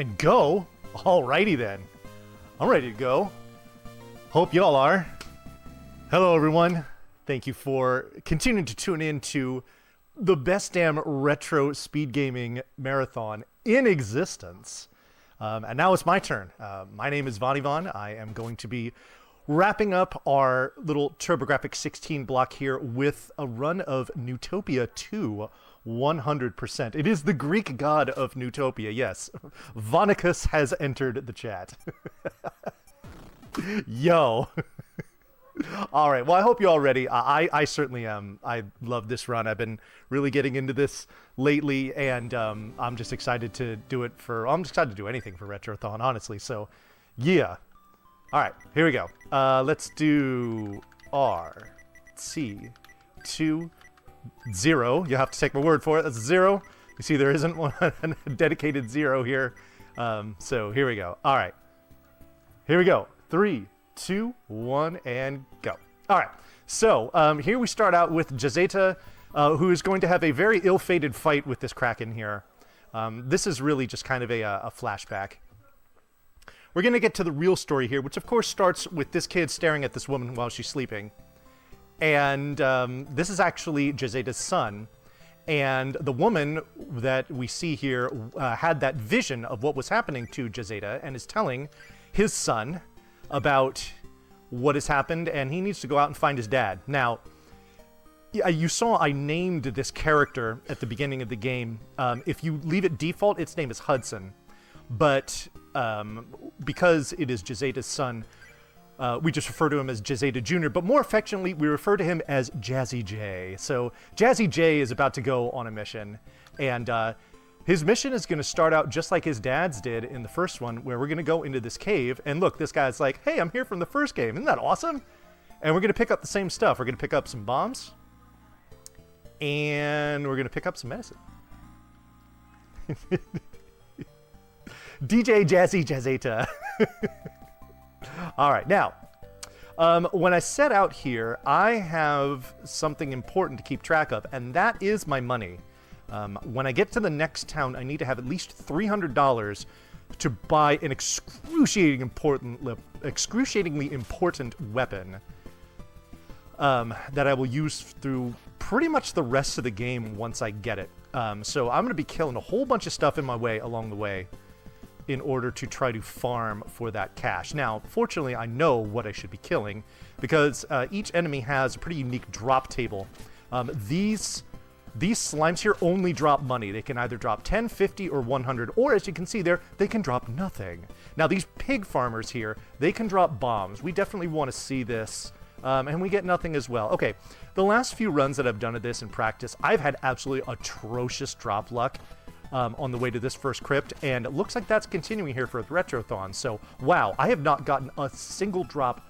And go? Alrighty then. I'm ready to go. Hope y'all are. Hello everyone. Thank you for continuing to tune in to the best damn retro speed gaming marathon in existence. And now it's my turn. My name is Vonivon. I am going to be wrapping up our little TurboGrafx 16 block here with a run of Neutopia II 100%. It is the Greek god of Neutopia, yes. Vonicus has entered the chat. Yo. All right, well, I hope you're all ready. I certainly am. I love this run. I've been really getting into this lately, and I'm just excited to do it for... I'm just excited to do anything for Retrothon, honestly, so yeah. All right, here we go. Let's do RC2 0. You have to take my word for it. That's 0. You see there isn't one a dedicated 0 here. So here we go. All right. Here we go. 3, 2, 1, and go. All right. So here we start out with Jazeta, who is going to have a very ill-fated fight with this Kraken here. This is really just kind of a flashback. We're going to get to the real story here, which of course starts with this kid staring at this woman while she's sleeping. And this is actually Jazeta's son. And the woman that we see here had that vision of what was happening to Jazeta and is telling his son about what has happened, and he needs to go out and find his dad. Now, you saw I named this character at the beginning of the game. If you leave it default, its name is Hudson. But because it is Jazeta's son, we just refer to him as Jazeta Jr., but more affectionately, we refer to him as Jazzy J. So Jazzy J is about to go on a mission, and his mission is going to start out just like his dad's did in the first one, where we're going to go into this cave, and look, this guy's like, hey, I'm here from the first game. Isn't that awesome? And we're going to pick up the same stuff. We're going to pick up some bombs, and we're going to pick up some medicine. DJ Jazzy Jazeta. All right, now, when I set out here, I have something important to keep track of, and that is my money. When I get to the next town, I need to have at least $300 to buy an excruciatingly important weapon that I will use through pretty much the rest of the game once I get it. So I'm going to be killing a whole bunch of stuff in my way along the way in order to try to farm for that cash. Now, fortunately, I know what I should be killing because each enemy has a pretty unique drop table. These slimes here only drop money. They can either drop 10, 50, or 100, or as you can see there, they can drop nothing. Now, these pig farmers here, they can drop bombs. We definitely want to see this, and we get nothing as well. Okay, the last few runs that I've done of this in practice, I've had absolutely atrocious drop luck on the way to this first crypt, and it looks like that's continuing here for the Retrothon. So, wow, I have not gotten a single drop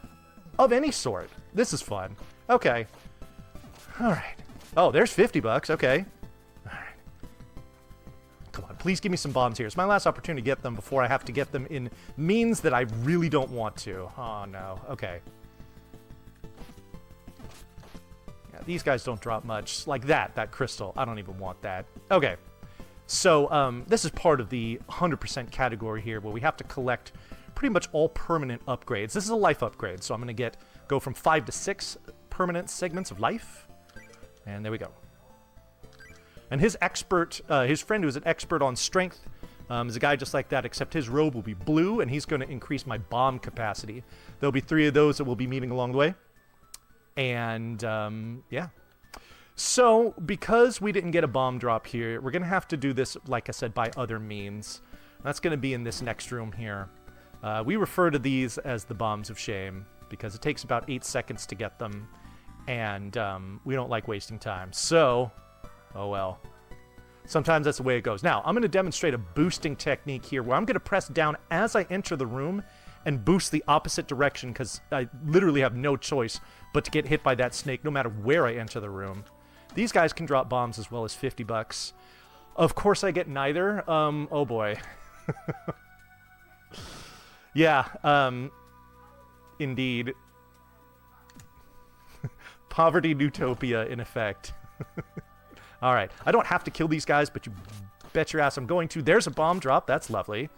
of any sort. This is fun. Okay. All right. Oh, there's 50 bucks. Okay. All right. Come on, please give me some bombs here. It's my last opportunity to get them before I have to get them in means that I really don't want to. Oh, no. Okay. Yeah, these guys don't drop much. Like that crystal. I don't even want that. Okay. So this is part of the 100% category here where we have to collect pretty much all permanent upgrades. This is a life upgrade, so I'm going to go from 5 to 6 permanent segments of life. And there we go. And his friend who's an expert on strength is a guy just like that, except his robe will be blue, and he's going to increase my bomb capacity. There'll be 3 of those that we'll be meeting along the way. And yeah. So, because we didn't get a bomb drop here, we're going to have to do this, like I said, by other means. That's going to be in this next room here. We refer to these as the bombs of shame, because it takes about 8 seconds to get them, and we don't like wasting time. So, oh well. Sometimes that's the way it goes. Now, I'm going to demonstrate a boosting technique here, where I'm going to press down as I enter the room and boost the opposite direction, because I literally have no choice but to get hit by that snake no matter where I enter the room. These guys can drop bombs as well as 50 bucks. Of course I get neither. Oh boy. Yeah, indeed. Poverty Neutopia in effect. Alright, I don't have to kill these guys, but you bet your ass I'm going to. There's a bomb drop. That's lovely.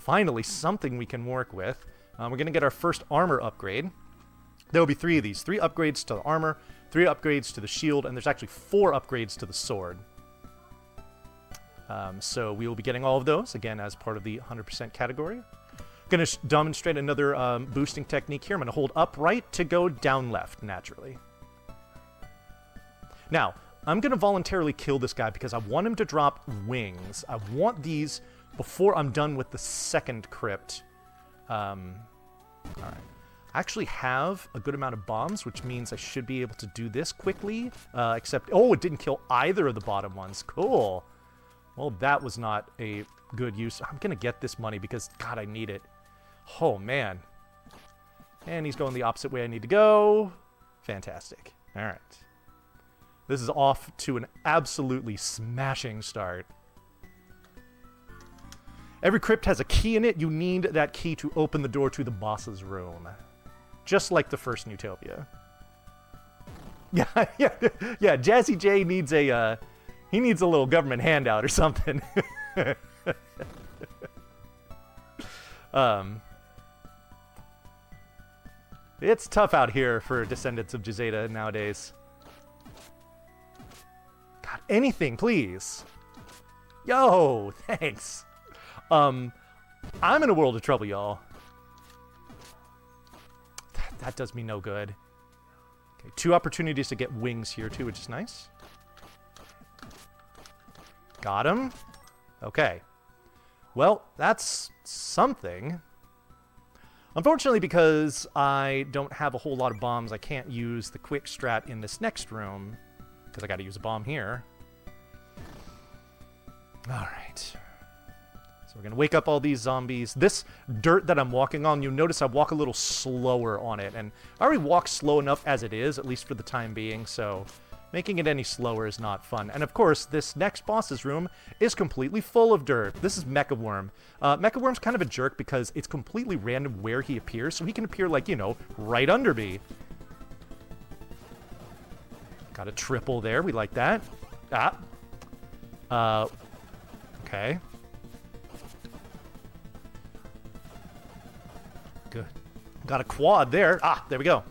Finally, something we can work with. We're going to get our first armor upgrade. There will be 3 of these. 3 upgrades to the armor, 3 upgrades to the shield, and there's actually 4 upgrades to the sword. So we will be getting all of those, again, as part of the 100% category. Going to demonstrate another boosting technique here. I'm going to hold upright to go down left, naturally. Now, I'm going to voluntarily kill this guy because I want him to drop wings. I want these before I'm done with the second crypt. All right. I actually have a good amount of bombs, which means I should be able to do this quickly. Except, oh, it didn't kill either of the bottom ones. Cool. Well, that was not a good use. I'm going to get this money because, God, I need it. Oh, man. And he's going the opposite way I need to go. Fantastic. All right. This is off to an absolutely smashing start. Every crypt has a key in it. You need that key to open the door to the boss's room. Just like the first Neutopia. Yeah, yeah. Jazzy J needs a, he needs a little government handout or something. It's tough out here for descendants of Jazeta nowadays. God, anything, please. Yo, thanks. I'm in a world of trouble, y'all. That does me no good. Okay, 2 opportunities to get wings here, too, which is nice. Got him. Okay. Well, that's something. Unfortunately, because I don't have a whole lot of bombs, I can't use the quick strat in this next room, because I got to use a bomb here. All right. So we're going to wake up all these zombies. This dirt that I'm walking on, you'll notice I walk a little slower on it, and I already walk slow enough as it is, at least for the time being, so making it any slower is not fun. And of course, this next boss's room is completely full of dirt. This is Mecha Worm. Mecha Worm's kind of a jerk because it's completely random where he appears, so he can appear, like, you know, right under me. Got a triple there. We like that. Okay. Good. Got a quad there. There we go.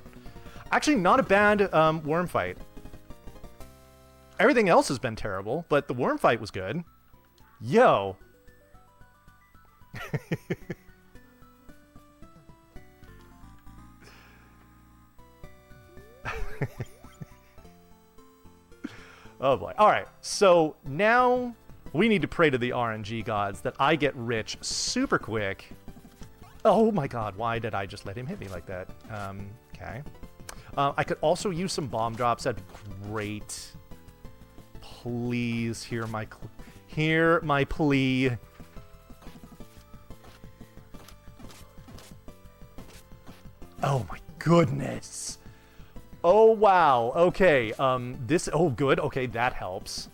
Actually, not a bad worm fight. Everything else has been terrible, but the worm fight was good. Yo. Oh boy. All right. So now we need to pray to the RNG gods that I get rich super quick. Oh my God. Why did I just let him hit me like that? Okay. I could also use some bomb drops. That'd be great. Please hear my plea. Oh my goodness. Oh wow. Okay. This. Oh good. Okay, that helps.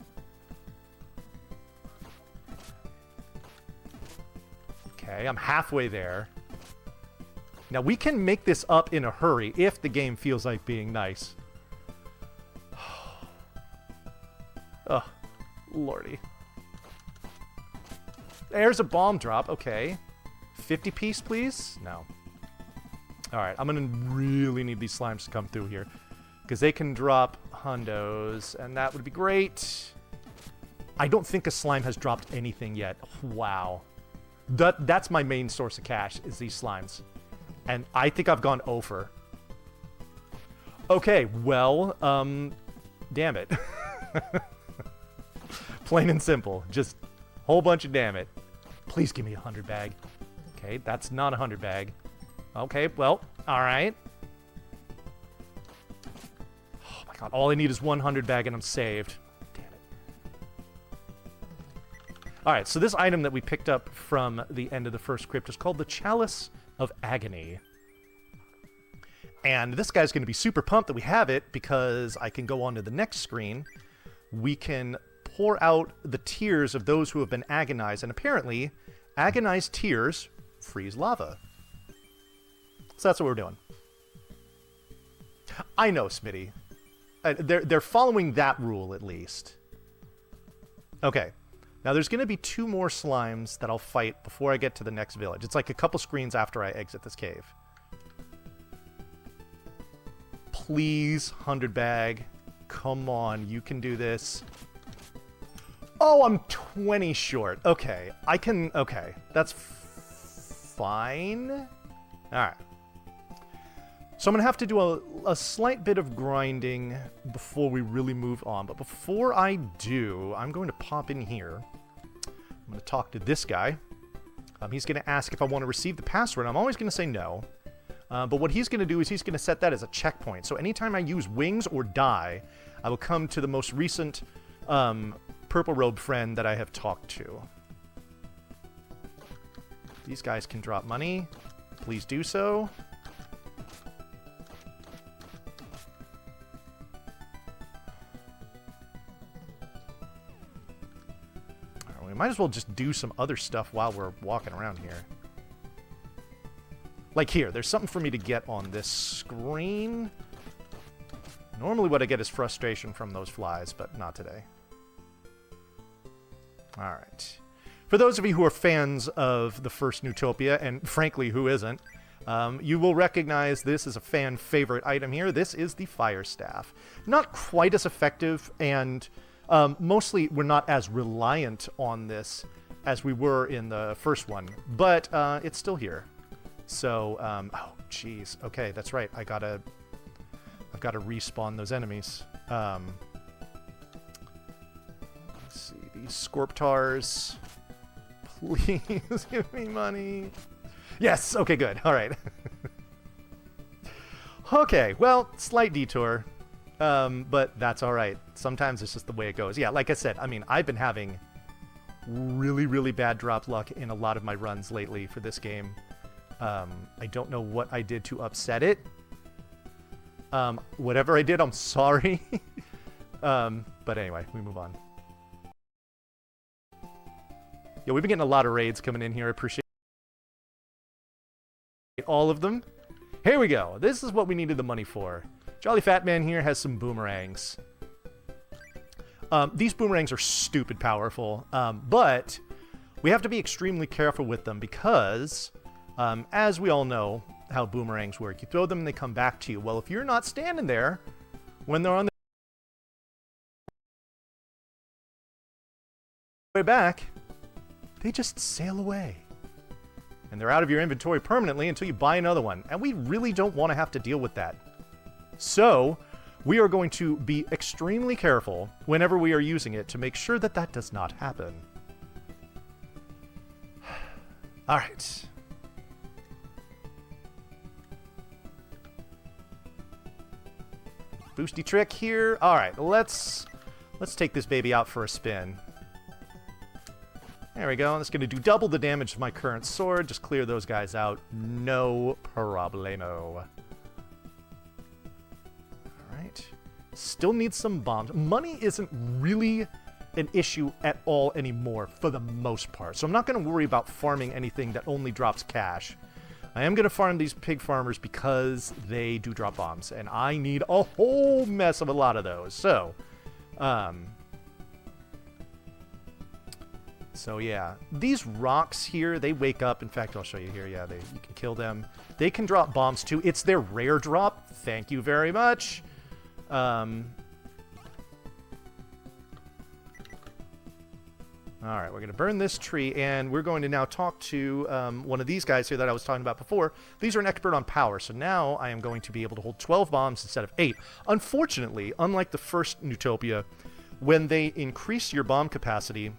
Okay, I'm halfway there. Now we can make this up in a hurry if the game feels like being nice. Oh, lordy. There's a bomb drop. Okay. 50 piece, please? No. Alright, I'm gonna really need these slimes to come through here. Because they can drop hundos, and that would be great. I don't think a slime has dropped anything yet. Wow. That's my main source of cash, is these slimes. And I think I've gone over. Okay, well, damn it. Plain and simple. Just whole bunch of damn it. Please give me 100 bag. Okay, that's not 100 bag. Okay, well, alright. Oh my God, all I need is 100 bag and I'm saved. Damn it. Alright, so this item that we picked up from the end of the first crypt is called the Chalice of Agony. And this guy's going to be super pumped that we have it because I can go on to the next screen. We can pour out the tears of those who have been agonized, and apparently, agonized tears freeze lava. So that's what we're doing. I know, Smitty. They're following that rule, at least. Okay. Now, there's going to be 2 more slimes that I'll fight before I get to the next village. It's like a couple screens after I exit this cave. Please, 100 bag. Come on, you can do this. Oh, I'm 20 short. Okay, I can... Okay, that's fine. All right. So I'm going to have to do a slight bit of grinding before we really move on. But before I do, I'm going to pop in here. I'm going to talk to this guy. He's going to ask if I want to receive the password. I'm always going to say no. But what he's going to do is he's going to set that as a checkpoint. So anytime I use wings or die, I will come to the most recent purple robe friend that I have talked to. These guys can drop money. Please do so. We might as well just do some other stuff while we're walking around here. Like here, there's something for me to get on this screen. Normally what I get is frustration from those flies, but not today. Alright. For those of you who are fans of the first Neutopia, and frankly, who isn't, you will recognize this as a fan favorite item here. This is the Fire Staff. Not quite as effective, and mostly we're not as reliant on this as we were in the first one, but it's still here. So, oh, jeez. Okay, that's right. I've got to respawn those enemies. Let's see, these Scorptars. Please give me money. Yes, okay, good. All right. Okay, well, slight detour. But that's all right. Sometimes it's just the way it goes. Yeah, like I said, I mean, I've been having really, really bad drop luck in a lot of my runs lately for this game. I don't know what I did to upset it. Whatever I did, I'm sorry. But anyway, we move on. Yeah, we've been getting a lot of raids coming in here. I appreciate all of them. Here we go. This is what we needed the money for. Jolly Fat Man here has some boomerangs. These boomerangs are stupid powerful, but we have to be extremely careful with them because, as we all know how boomerangs work, you throw them and they come back to you. Well, if you're not standing there when they're on the way back, they just sail away. And they're out of your inventory permanently until you buy another one. And we really don't want to have to deal with that. So, we are going to be extremely careful whenever we are using it to make sure that that does not happen. Alright. Boosty trick here. Alright, let's take this baby out for a spin. There we go. That's going to do double the damage to my current sword. Just clear those guys out. No problemo. Alright. Still need some bombs. Money isn't really an issue at all anymore for the most part. So I'm not going to worry about farming anything that only drops cash. I am going to farm these pig farmers because they do drop bombs. And I need a whole mess of a lot of those. So yeah, these rocks here, they wake up. In fact, I'll show you here. Yeah, you can kill them. They can drop bombs too. It's their rare drop. Thank you very much. Alright, we're going to burn this tree, and we're going to now talk to one of these guys here that I was talking about before. These are an expert on power, so now I am going to be able to hold 12 bombs instead of 8. Unfortunately, unlike the first Neutopia, when they increase your bomb capacity,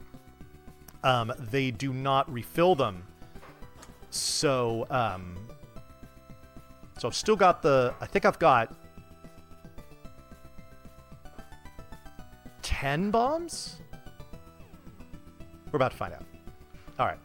they do not refill them. So, so I've still got I think I've got 10 bombs? We're about to find out. Alright.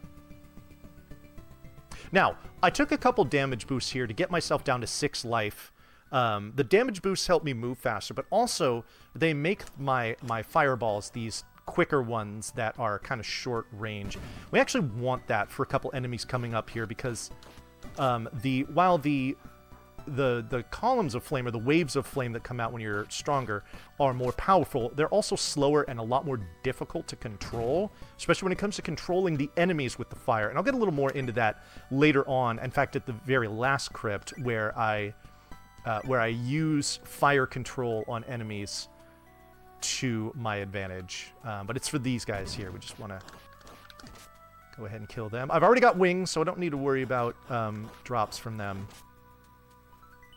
Now, I took a couple damage boosts here to get myself down to 6 life. The damage boosts help me move faster, but also they make my fireballs these quicker ones that are kind of short range. We actually want that for a couple enemies coming up here because while the the columns of flame, or the waves of flame that come out when you're stronger, are more powerful. They're also slower and a lot more difficult to control, especially when it comes to controlling the enemies with the fire. And I'll get a little more into that later on. In fact, at the very last crypt, where I use fire control on enemies to my advantage. But it's for these guys here. We just want to go ahead and kill them. I've already got wings, so I don't need to worry about drops from them.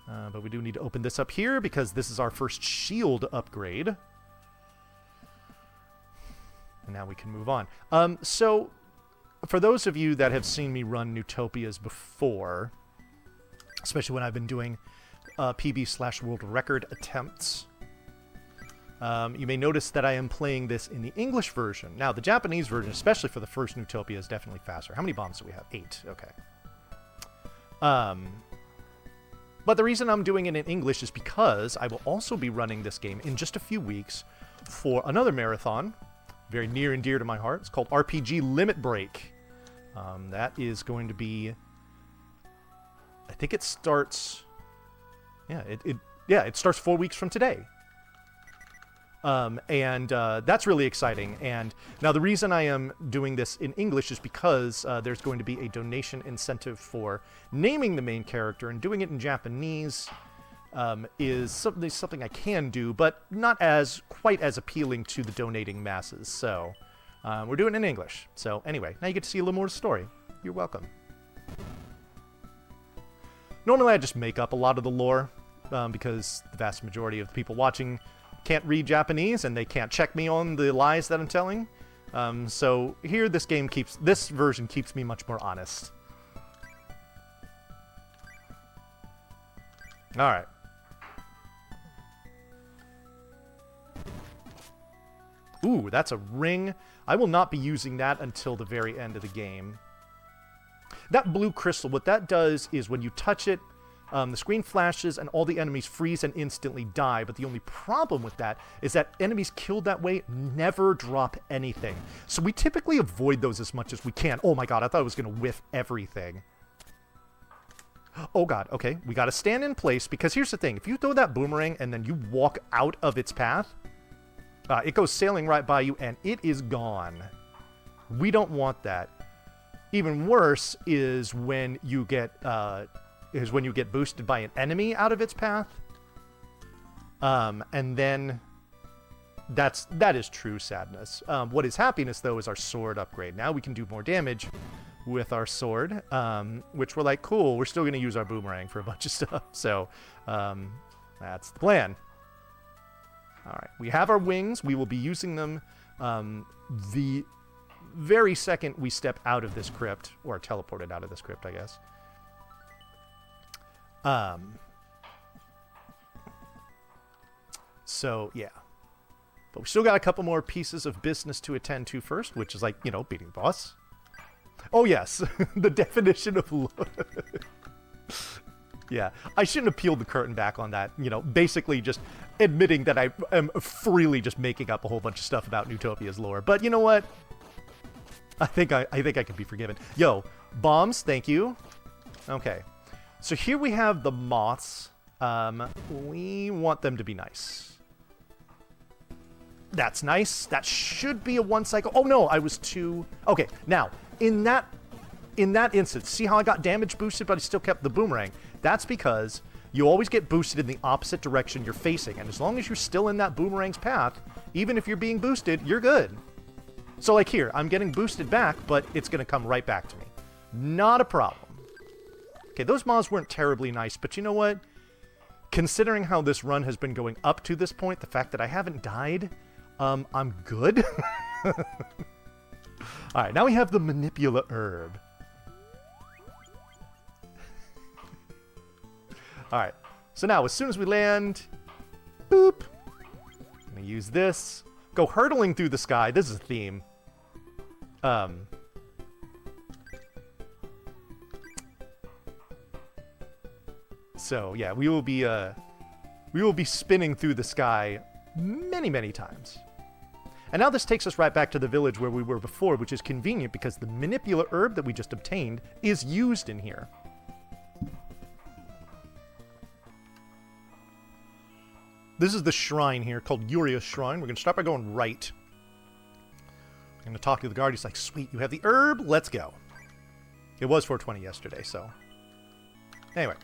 But we do need to open this up here, because this is our first shield upgrade. And now we can move on. So, for those of you that have seen me run Neutopias before, especially when I've been doing PB/world record attempts, you may notice that I am playing this in the English version. Now, the Japanese version, especially for the first Neutopia, is definitely faster. How many bombs do we have? 8. Okay. But the reason I'm doing it in English is because I will also be running this game in just a few weeks for another marathon, very near and dear to my heart. It's called RPG Limit Break. That is going to be... I think it starts... Yeah, it starts 4 weeks from today. That's really exciting. And now the reason I am doing this in English is because there's going to be a donation incentive for naming the main character, and doing it in Japanese is something I can do, but not quite as appealing to the donating masses. So we're doing it in English. So anyway, now you get to see a little more of the story. You're welcome. Normally I just make up a lot of the lore because the vast majority of the people watching can't read Japanese, and they can't check me on the lies that I'm telling. So here, this version keeps me much more honest. All right. Ooh, that's a ring. I will not be using that until the very end of the game. That blue crystal, what that does is when you touch it, the screen flashes and all the enemies freeze and instantly die, but the only problem with that is that enemies killed that way never drop anything. So we typically avoid those as much as we can. Oh my god, I thought I was going to whiff everything. Oh god, okay, we got to stand in place, because here's the thing. If you throw that boomerang and then you walk out of its path, it goes sailing right by you and it is gone. We don't want that. Even worse is when you get... boosted by an enemy out of its path. And then that is true sadness. What is happiness, though, is our sword upgrade. Now we can do more damage with our sword, which we're like, cool, we're still going to use our boomerang for a bunch of stuff. So that's the plan. All right, we have our wings. We will be using them the very second we step out of this crypt, or teleported out of this crypt, I guess. So, yeah. But we still got a couple more pieces of business to attend to first, which is like, you know, beating the boss. Oh, yes. The definition of... Yeah. I shouldn't have peeled the curtain back on that. You know, basically just admitting that I am freely just making up a whole bunch of stuff about Neutopia's lore. But you know what? I think I can be forgiven. Yo, bombs, thank you. Okay. So here we have the moths. We want them to be nice. That's nice. That should be a 1 cycle. Oh no, I was too... Okay, now, in that instance, see how I got damage boosted, but I still kept the boomerang? That's because you always get boosted in the opposite direction you're facing, and as long as you're still in that boomerang's path, even if you're being boosted, you're good. So like here, I'm getting boosted back, but it's going to come right back to me. Not a problem. Okay, those moths weren't terribly nice, but you know what? Considering how this run has been going up to this point, the fact that I haven't died, I'm good. Alright, now we have the Manipula Herb. Alright, so now as soon as we land, boop, I'm gonna use this. Go hurtling through the sky. This is a theme. So yeah, we will be spinning through the sky many, many times. And now this takes us right back to the village where we were before, which is convenient because the Manipula Herb that we just obtained is used in here. this is the shrine here called Uria's Shrine. We're going to start by going right. I'm going to talk to the guard. He's like, sweet, you have the herb? Let's go. It was 420 yesterday, so... Anyway.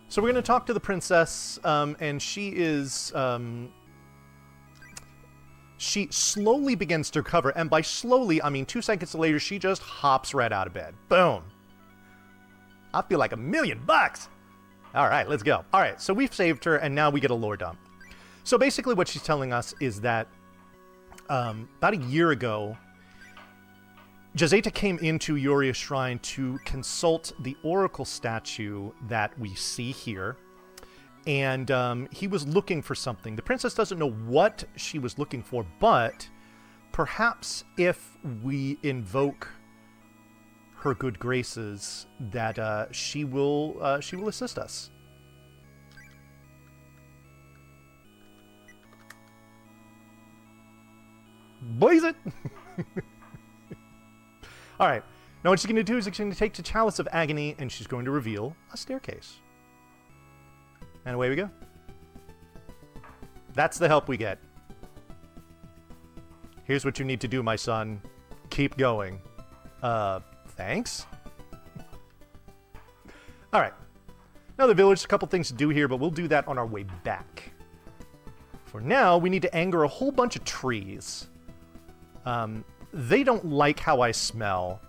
So we're going to talk to the princess, and she is... she slowly begins to recover, and by slowly, I mean 2 seconds later, she just hops right out of bed. Boom. I feel like $1,000,000. All right, let's go. All right, so we've saved her, and now we get a lore dump. So basically what she's telling us is that about a year ago, Jazeta came into Uria's Shrine to consult the oracle statue that we see here. And he was looking for something. The princess doesn't know what she was looking for, but perhaps if we invoke her good graces, that she will assist us. Blaze it! All right. Now what she's going to do is she's going to take the Chalice of Agony, and she's going to reveal a staircase. And away we go. That's the help we get. Here's what you need to do, my son. Keep going. Thanks? Alright. Now the village, a couple things to do here, but we'll do that on our way back. For now, we need to anger a whole bunch of trees. They don't like how I smell.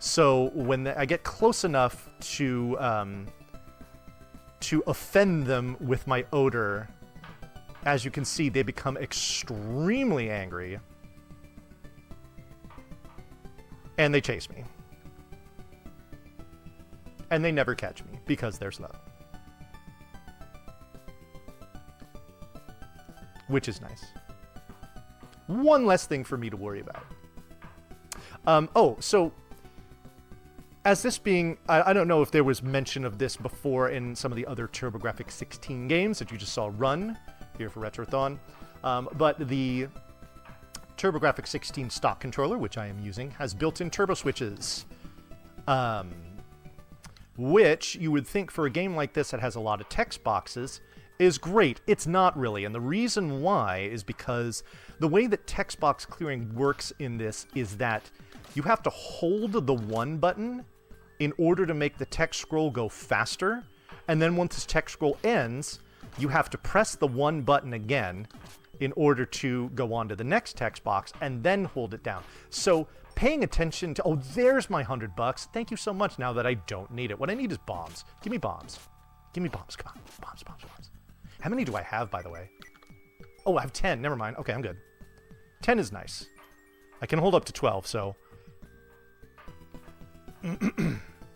So when I get close enough to offend them with my odor, as you can see, they become extremely angry. And they chase me. And they never catch me, because they're slow. Which is nice. One less thing for me to worry about. Oh, so... As this being, I don't know if there was mention of this before in some of the other TurboGrafx 16 games that you just saw run here for Retrothon, but the TurboGrafx 16 stock controller, which I am using, has built-in turbo switches, which you would think for a game like this that has a lot of text boxes is great. It's not really, and the reason why is because the way that text box clearing works in this is that you have to hold the 1 button in order to make the text scroll go faster, and then once this text scroll ends, you have to press the 1 button again in order to go on to the next text box, and then hold it down. So paying attention to... Oh, there's my $100. Thank you so much now that I don't need it. What I need is bombs. Give me bombs. Give me bombs. Come on. Bombs, bombs, bombs. How many do I have, by the way? Oh, I have 10. Never mind. Okay, I'm good. 10 is nice. I can hold up to 12, so...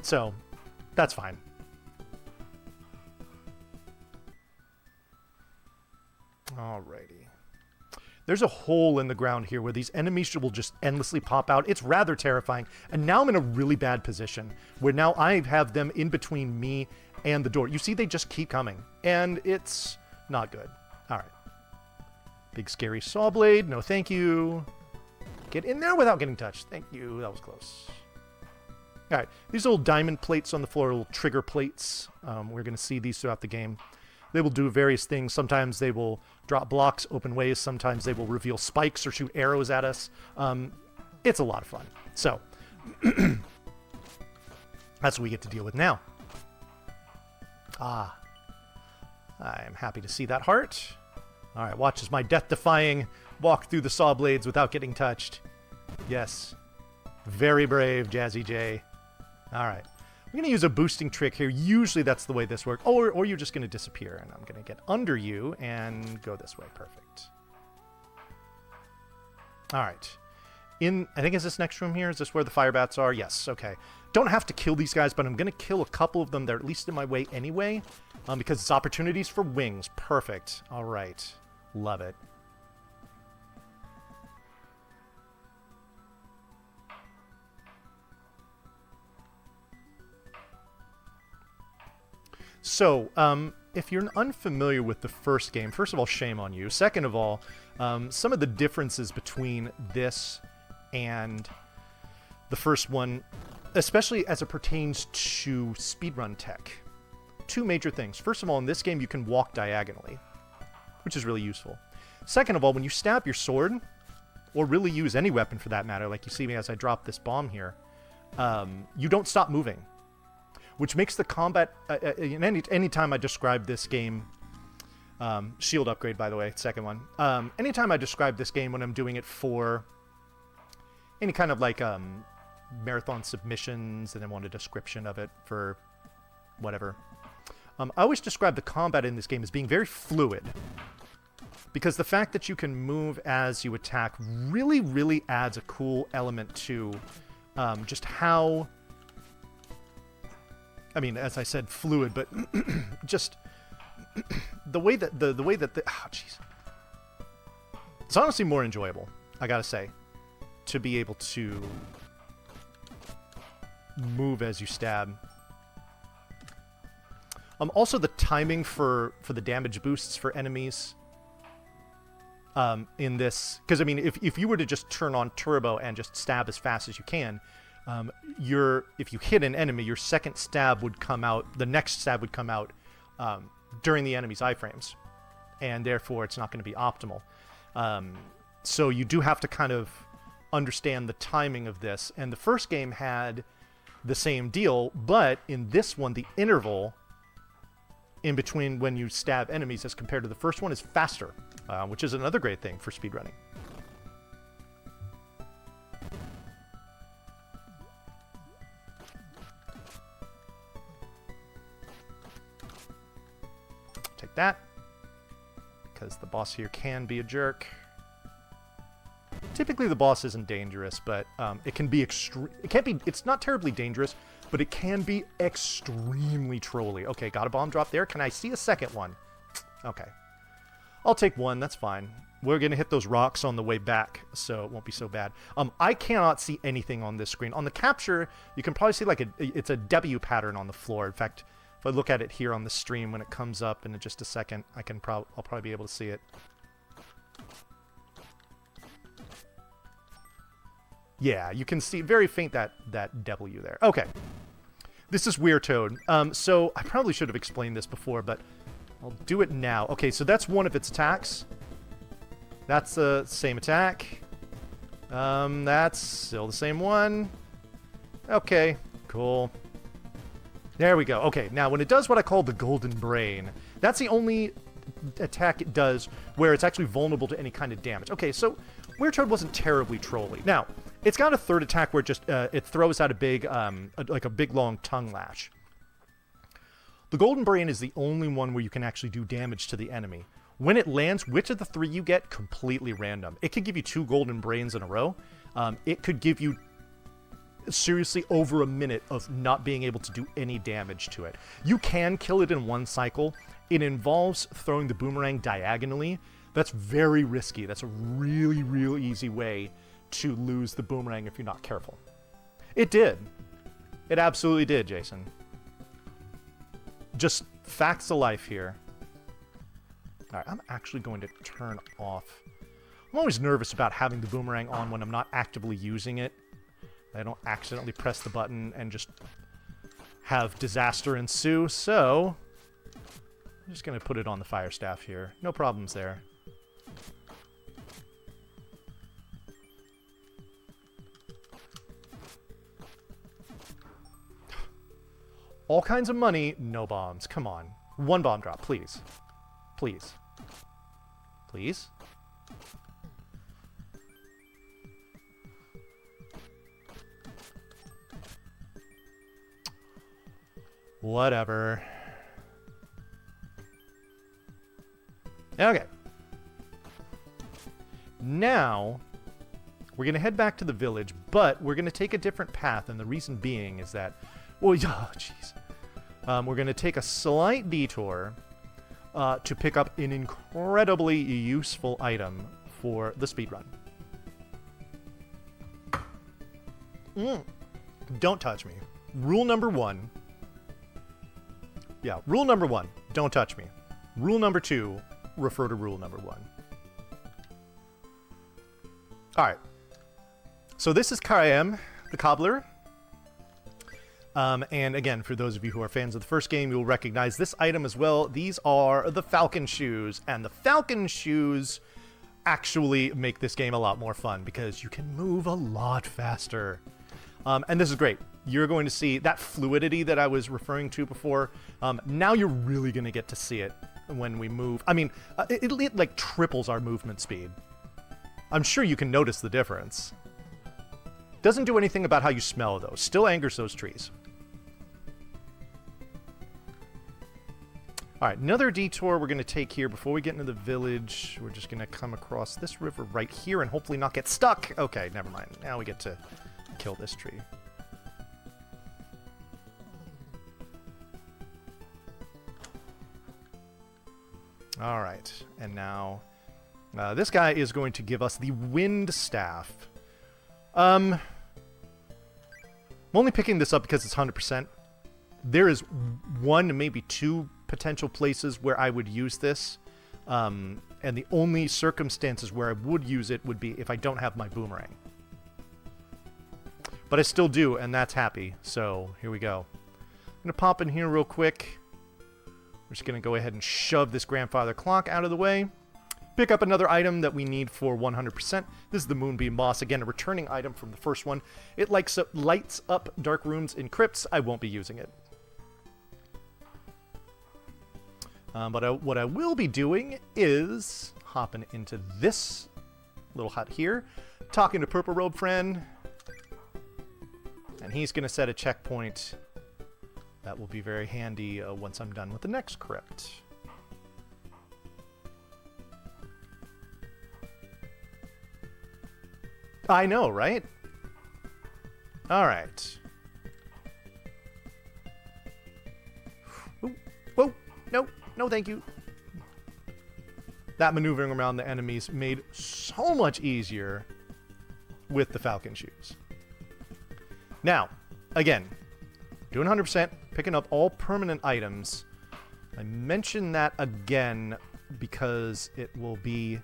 So, that's fine. Alrighty. There's a hole in the ground here where these enemies will just endlessly pop out. It's rather terrifying. And now I'm in a really bad position, where now I have them in between me and the door. You see, they just keep coming. And it's not good. Alright. Big scary saw blade. No thank you. Get in there without getting touched. Thank you. That was close. Alright, these little diamond plates on the floor, little trigger plates. We're going to see these throughout the game. They will do various things. Sometimes they will drop blocks open ways. Sometimes they will reveal spikes or shoot arrows at us. It's a lot of fun. So, that's what we get to deal with now. Ah, I am happy to see that heart. Alright, watch as my death-defying walk through the saw blades without getting touched. Yes. Very brave, Jazzy J. Alright. I'm going to use a boosting trick here. Usually that's the way this works. Or you're just going to disappear, and I'm going to get under you and go this way. Perfect. Alright. I think, is this next room here? Is this where the fire bats are? Yes, okay. Don't have to kill these guys, but I'm going to kill a couple of them. They're at least in my way anyway, because it's opportunities for wings. Perfect. Alright. Love it. So, if you're unfamiliar with the first game, first of all, shame on you. Second of all, some of the differences between this and the first one, especially as it pertains to speedrun tech. two major things. First of all, in this game, you can walk diagonally, which is really useful. Second of all, when you stab your sword, or really use any weapon for that matter, like you see me as I drop this bomb here, you don't stop moving, which makes the combat, any time I describe this game, shield upgrade, by the way, second one, anytime I describe this game when I'm doing it for any kind of like marathon submissions and I want a description of it for whatever, I always describe the combat in this game as being very fluid. Because the fact that you can move as you attack really, really adds a cool element to just how... I mean, as I said, fluid, but just the way that the way that oh, jeez, it's honestly more enjoyable, I gotta say, to be able to move as you stab. Also, the timing for the damage boosts for enemies. In this, because I mean, if you were to just turn on turbo and just stab as fast as you can, if you hit an enemy, your second stab would come out, the next stab would come out during the enemy's iframes, and therefore it's not going to be optimal. So you do have to kind of understand the timing of this, and the first game had the same deal, but in this one, the interval in between when you stab enemies as compared to the first one is faster, which is another great thing for speedrunning. Take that, because the boss here can be a jerk. Typically the boss isn't dangerous, but it can be it's not terribly dangerous, but it can be extremely trolly. Okay, got a bomb drop there. Can I see a second one? Okay. I'll take one, that's fine. We're going to hit those rocks on the way back, so it won't be so bad. I cannot see anything on this screen. On the capture, you can probably see like it's a W pattern on the floor. In fact, if I look at it here on the stream when it comes up in just a second, I'll probably be able to see it. Yeah, you can see very faint that W there. Okay. This is Weird Toad. So I probably should have explained this before, but I'll do it now. Okay, so that's one of its attacks. That's the same attack. That's still the same one. Okay, cool. There we go. Okay, now when it does what I call the golden brain, that's the only attack it does where it's actually vulnerable to any kind of damage. Okay, so Weird Toad wasn't terribly trolly. Now, it's got a third attack where it just it throws out a big, like a big long tongue lash. The golden brain is the only one where you can actually do damage to the enemy. When it lands, which of the three you get, completely random. It could give you 2 golden brains in a row. It could give you seriously over a minute of not being able to do any damage to it. You can kill it in one cycle. It involves throwing the boomerang diagonally. That's very risky. That's a really, really easy way to lose the boomerang if you're not careful. It did. It absolutely did, Jason. Just facts of life here. Alright, I'm actually going to turn off. I'm always nervous about having the boomerang on when I'm not actively using it. I don't accidentally press the button and just have disaster ensue, so I'm just going to put it on the fire staff here. No problems there. All kinds of money, no bombs. Come on. 1 bomb drop, please. Please. Please? Whatever. Okay. Now, we're going to head back to the village, but we're going to take a different path, and the reason being is that... Well, oh, jeez. We're going to take a slight detour to pick up an incredibly useful item for the speedrun. Don't touch me. Rule number 1. Yeah, rule number 1, don't touch me. Rule number 2, refer to rule number 1. Alright. So this is Kayem, the cobbler. And again, for those of you who are fans of the first game, you'll recognize this item as well. These are the Falcon Shoes, and the Falcon Shoes actually make this game a lot more fun because you can move a lot faster. And this is great. You're going to see that fluidity that I was referring to before. Now you're really going to get to see it when we move. I mean, it like triples our movement speed. I'm sure you can notice the difference. Doesn't do anything about how you smell, though. Still angers those trees. All right, another detour we're going to take here before we get into the village. We're just going to come across this river right here and hopefully not get stuck. Okay, never mind. Now we get to kill this tree. All right, and now this guy is going to give us the Wind Staff. I'm only picking this up because it's 100%. There is one, maybe two potential places where I would use this, and the only circumstances where I would use it would be if I don't have my boomerang. But I still do, and that's happy, so here we go. I'm going to pop in here real quick. We're just going to go ahead and shove this grandfather clock out of the way. Pick up another item that we need for 100%. This is the Moonbeam Boss. Again, a returning item from the first one. It lights up dark rooms in crypts. I won't be using it. But what I will be doing is hopping into this little hut here, talking to Purple Robe Friend, and he's going to set a checkpoint. That will be very handy once I'm done with the next crypt. I know, right? All right. Ooh, whoa, no. No, thank you. That maneuvering around the enemies made so much easier with the Falcon Shoes. Now, again, doing 100%, picking up all permanent items. I mention that again because it will be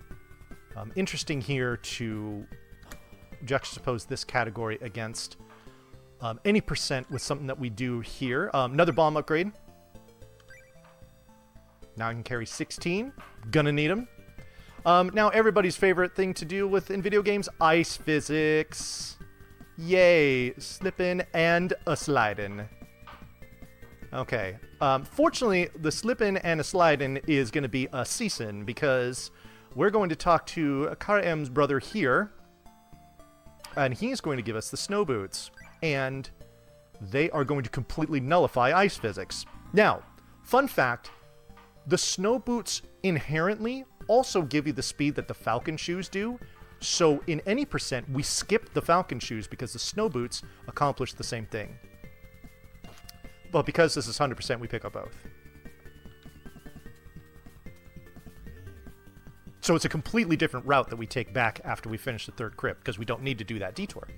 interesting here to juxtapose this category against any percent with something that we do here. Another bomb upgrade. Now I can carry 16. Gonna need them. Now, everybody's favorite thing to do in video games, ice physics. Yay, slippin' and a slidin'. Okay. Fortunately, the slippin' and a slidin' is going to be a ceasin' because we're going to talk to Kara M's brother here, and he's going to give us the snow boots, and they are going to completely nullify ice physics. Now, fun fact, the snow boots inherently also give you the speed that the Falcon Shoes do, so in any percent, we skip the Falcon Shoes because the snow boots accomplish the same thing. But because this is 100%, we pick up both. So it's a completely different route that we take back after we finish the third crypt, because we don't need to do that detour.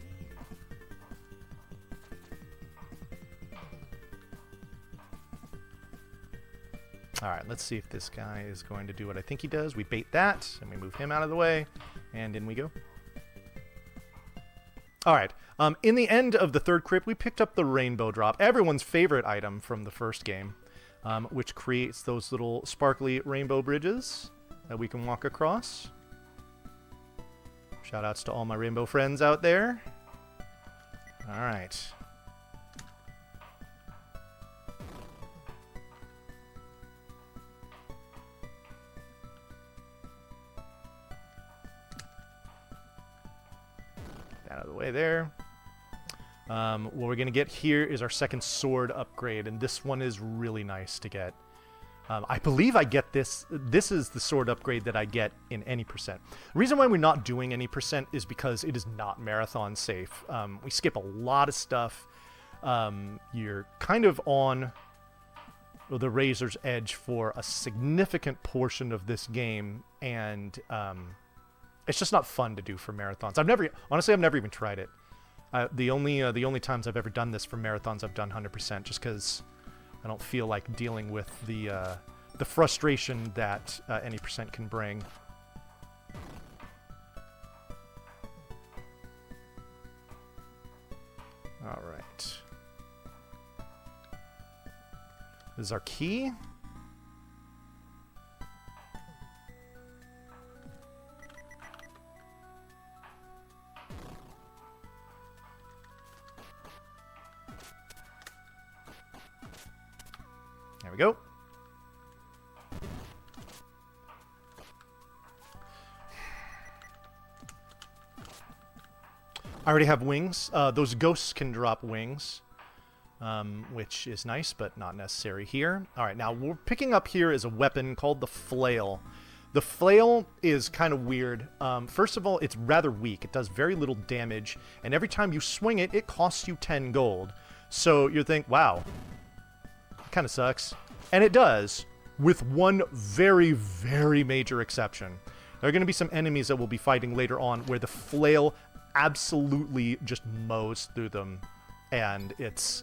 Alright, let's see if this guy is going to do what I think he does. We bait that, and we move him out of the way, and in we go. Alright, in the end of the third crypt, we picked up the Rainbow Drop, everyone's favorite item from the first game, which creates those little sparkly rainbow bridges that we can walk across. Shoutouts to all my rainbow friends out there. Alright. Out of the way there. What we're going to get here is our second sword upgrade, and this one is really nice to get. I believe I get this. This is the sword upgrade that I get in any percent. The reason why we're not doing any percent is because it is not marathon safe. We skip a lot of stuff. You're kind of on the razor's edge for a significant portion of this game, and it's just not fun to do for marathons. Honestly, I've never even tried it. The only times I've ever done this for marathons, I've done 100%, just because I don't feel like dealing with the frustration that any percent can bring. All right. This is our key. There we go. I already have wings. Those ghosts can drop wings, which is nice, but not necessary here. All right, now we're picking up here is a weapon called the flail. The flail is kind of weird. First of all, it's rather weak. It does very little damage, and every time you swing it, it costs you 10 gold. So you think, wow, kind of sucks. And it does, with one very, very major exception. There are going to be some enemies that we'll be fighting later on where the flail absolutely just mows through them. And it's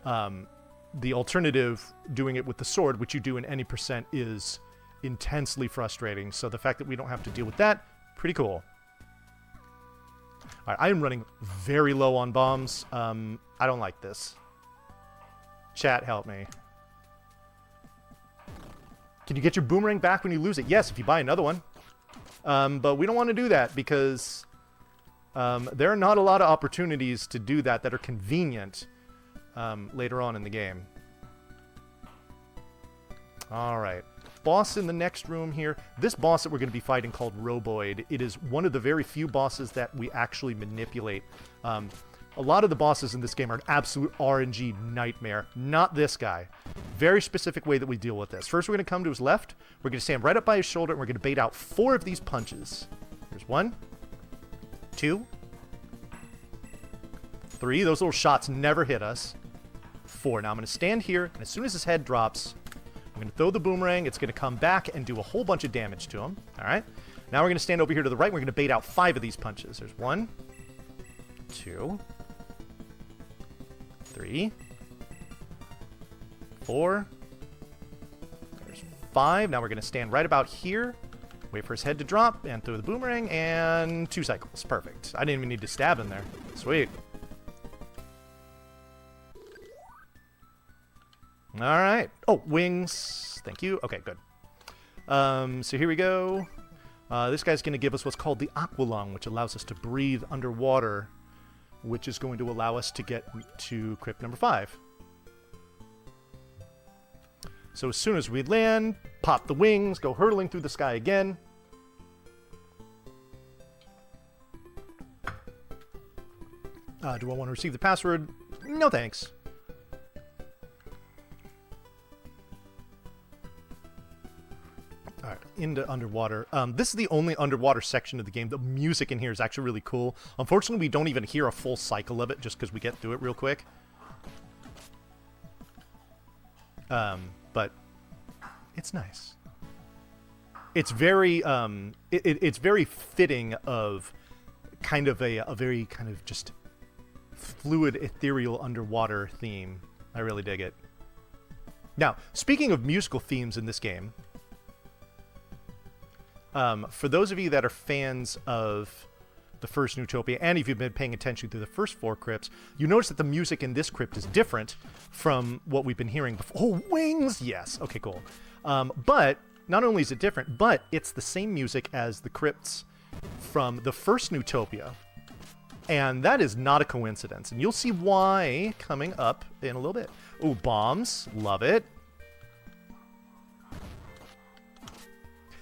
the alternative, doing it with the sword, which you do in any percent, is intensely frustrating. So the fact that we don't have to deal with that, pretty cool. All right, I am running very low on bombs. I don't like this. Chat, help me. Can you get your boomerang back when you lose it? Yes, if you buy another one. But we don't want to do that because there are not a lot of opportunities to do that that are convenient later on in the game. All right. Boss in the next room here. This boss that we're going to be fighting called Roboid, it is one of the very few bosses that we actually manipulate. A lot of the bosses in this game are an absolute RNG nightmare. Not this guy. Very specific way that we deal with this. First, we're going to come to his left. We're going to stand right up by his shoulder, and we're going to bait out 4 of these punches. There's 1, 2, 3. Those little shots never hit us. 4. Now I'm going to stand here, and as soon as his head drops, I'm going to throw the boomerang. It's going to come back and do a whole bunch of damage to him. All right. Now we're going to stand over here to the right. We're going to bait out 5 of these punches. There's 1, 2, 3, 4. There's 5. Now we're going to stand right about here. Wait for his head to drop and throw the boomerang, and 2 cycles. Perfect. I didn't even need to stab him there. Sweet. All right. Oh, wings. Thank you. Okay, good. So here we go. This guy's going to give us what's called the aqua lung, which allows us to breathe underwater, which is going to allow us to get to crypt number 5. So as soon as we land, pop the wings, go hurtling through the sky again. Do I want to receive the password? No thanks. All right, into underwater. This is the only underwater section of the game. The music in here is actually really cool. Unfortunately, we don't even hear a full cycle of it just because we get through it real quick. But it's nice. It's very it's very fitting of kind of a very kind of just fluid, ethereal underwater theme. I really dig it. Now, speaking of musical themes in this game, for those of you that are fans of the first Neutopia, and if you've been paying attention through the first 4 crypts, you notice that the music in this crypt is different from what we've been hearing before. Oh, wings! Yes. Okay, cool. But not only is it different, but it's the same music as the crypts from the first Neutopia. And that is not a coincidence. And you'll see why coming up in a little bit. Oh, bombs. Love it.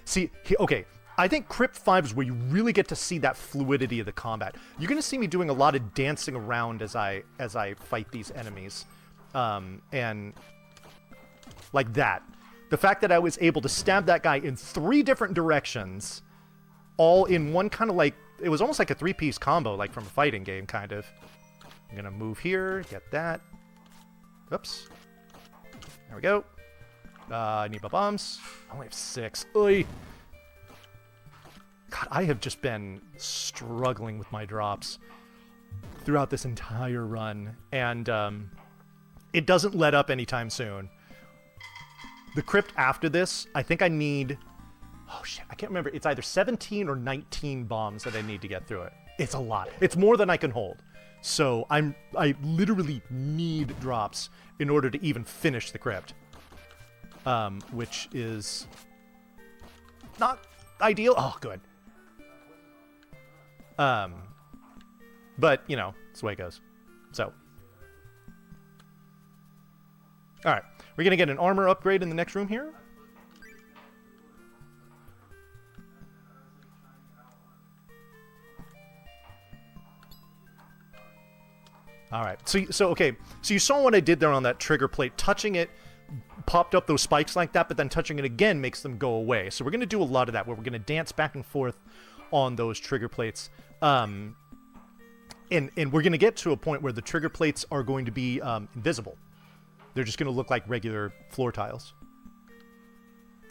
See, okay. I think Crypt 5 is where you really get to see that fluidity of the combat. You're going to see me doing a lot of dancing around as I fight these enemies. And like that. The fact that I was able to stab that guy in 3 different directions, all in one kind of like, it was almost like a 3-piece combo, like from a fighting game, kind of. I'm going to move here, get that. Oops. There we go. I need my bombs. I only have 6. Oy. God, I have just been struggling with my drops throughout this entire run, and it doesn't let up anytime soon. The crypt after this, I think I need... Oh, shit, I can't remember. It's either 17 or 19 bombs that I need to get through it. It's a lot. It's more than I can hold. So I literally need drops in order to even finish the crypt. Which is not ideal. Oh, good. But, you know, that's the way it goes. So. Alright. We're going to get an armor upgrade in the next room here. Alright. So, okay. So you saw what I did there on that trigger plate. Touching it popped up those spikes like that, but then touching it again makes them go away. So we're going to do a lot of that, where we're going to dance back and forth on those trigger plates. And we're going to get to a point where the trigger plates are going to be invisible. They're just going to look like regular floor tiles.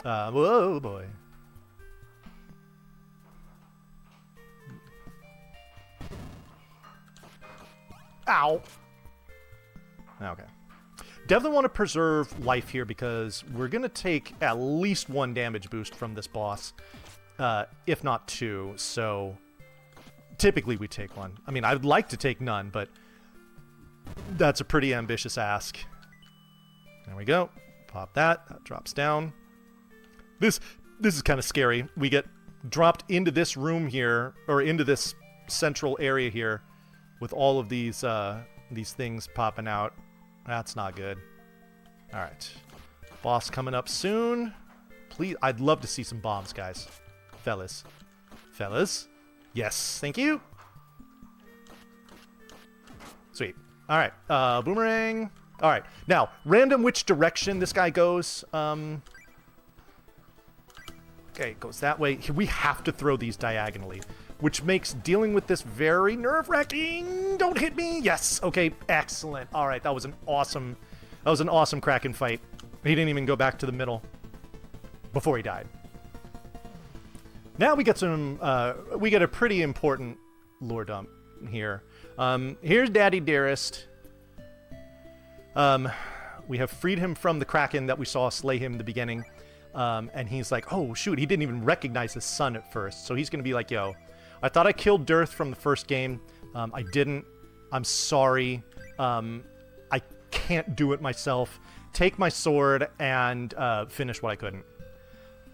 Whoa, boy. Ow. Okay. Definitely want to preserve life here because we're going to take at least 1 damage boost from this boss, if not 2. So typically we take 1. I mean, I'd like to take none, but that's a pretty ambitious ask. There we go. Pop that. That drops down. This is kind of scary. We get dropped into this room here, or into this central area here, with all of these things popping out. That's not good. All right. Boss coming up soon. Please, I'd love to see some bombs, guys. Fellas. Fellas. Yes, thank you. Sweet. All right. Boomerang. All right. Now, random which direction this guy goes. Okay, it goes that way. We have to throw these diagonally, which makes dealing with this very nerve-wracking. Don't hit me. Yes. Okay. Excellent. All right. That was an awesome Kraken fight. He didn't even go back to the middle before he died. Now we get some. We get a pretty important lore dump here. Here's Daddy Dearest. We have freed him from the Kraken that we saw slay him in the beginning. And he's like, oh, shoot, he didn't even recognize his son at first. So he's going to be like, yo, I thought I killed Dearth from the first game. I didn't. I'm sorry. I can't do it myself. Take my sword and finish what I couldn't.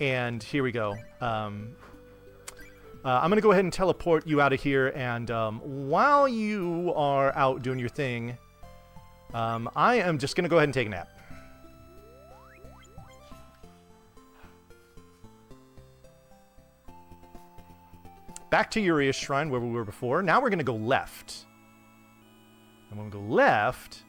And here we go. I'm going to go ahead and teleport you out of here. And while you are out doing your thing, I am just going to go ahead and take a nap. Back to Uria's Shrine, where we were before. Now we're going to go left. And when we go left...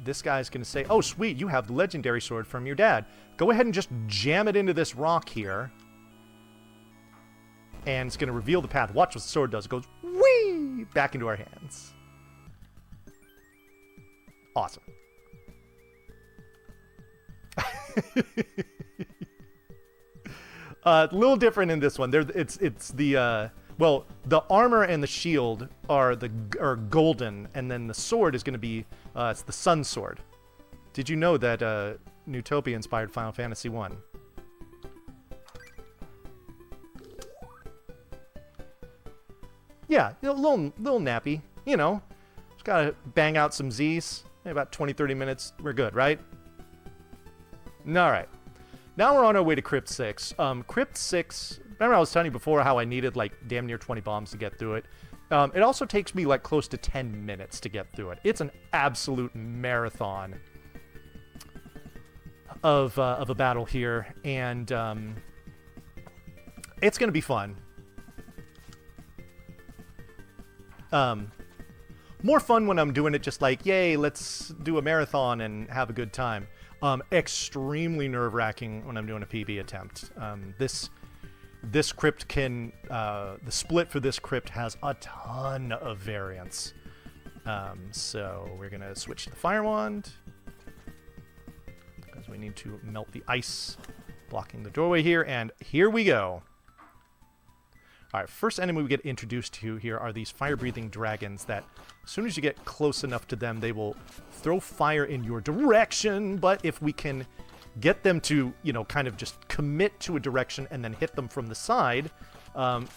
this guy's going to say, oh, sweet, you have the legendary sword from your dad. Go ahead and just jam it into this rock here. And it's going to reveal the path. Watch what the sword does. It goes, whee! Back into our hands. Awesome. A little different in this one. It's the well, the armor and the shield are golden, and then the sword is going to be it's the sun sword. Did you know that Neutopia inspired Final Fantasy 1? Yeah, a little nappy. You know, just gotta bang out some Z's. About 20-30 minutes, we're good, right? All right. Now we're on our way to Crypt 6. Crypt 6, remember I was telling you before how I needed like damn near 20 bombs to get through it. It also takes me like close to 10 minutes to get through it. It's an absolute marathon of a battle here, and it's going to be fun. More fun when I'm doing it just like, yay, let's do a marathon and have a good time. Extremely nerve-wracking when I'm doing a PB attempt. This crypt can... the split for this crypt has a ton of variance. So we're going to switch to the Fire Wand. Because we need to melt the ice blocking the doorway here. And here we go. Alright, first enemy we get introduced to here are these fire-breathing dragons that, as soon as you get close enough to them, they will throw fire in your direction. But if we can get them to, you know, kind of just commit to a direction and then hit them from the side,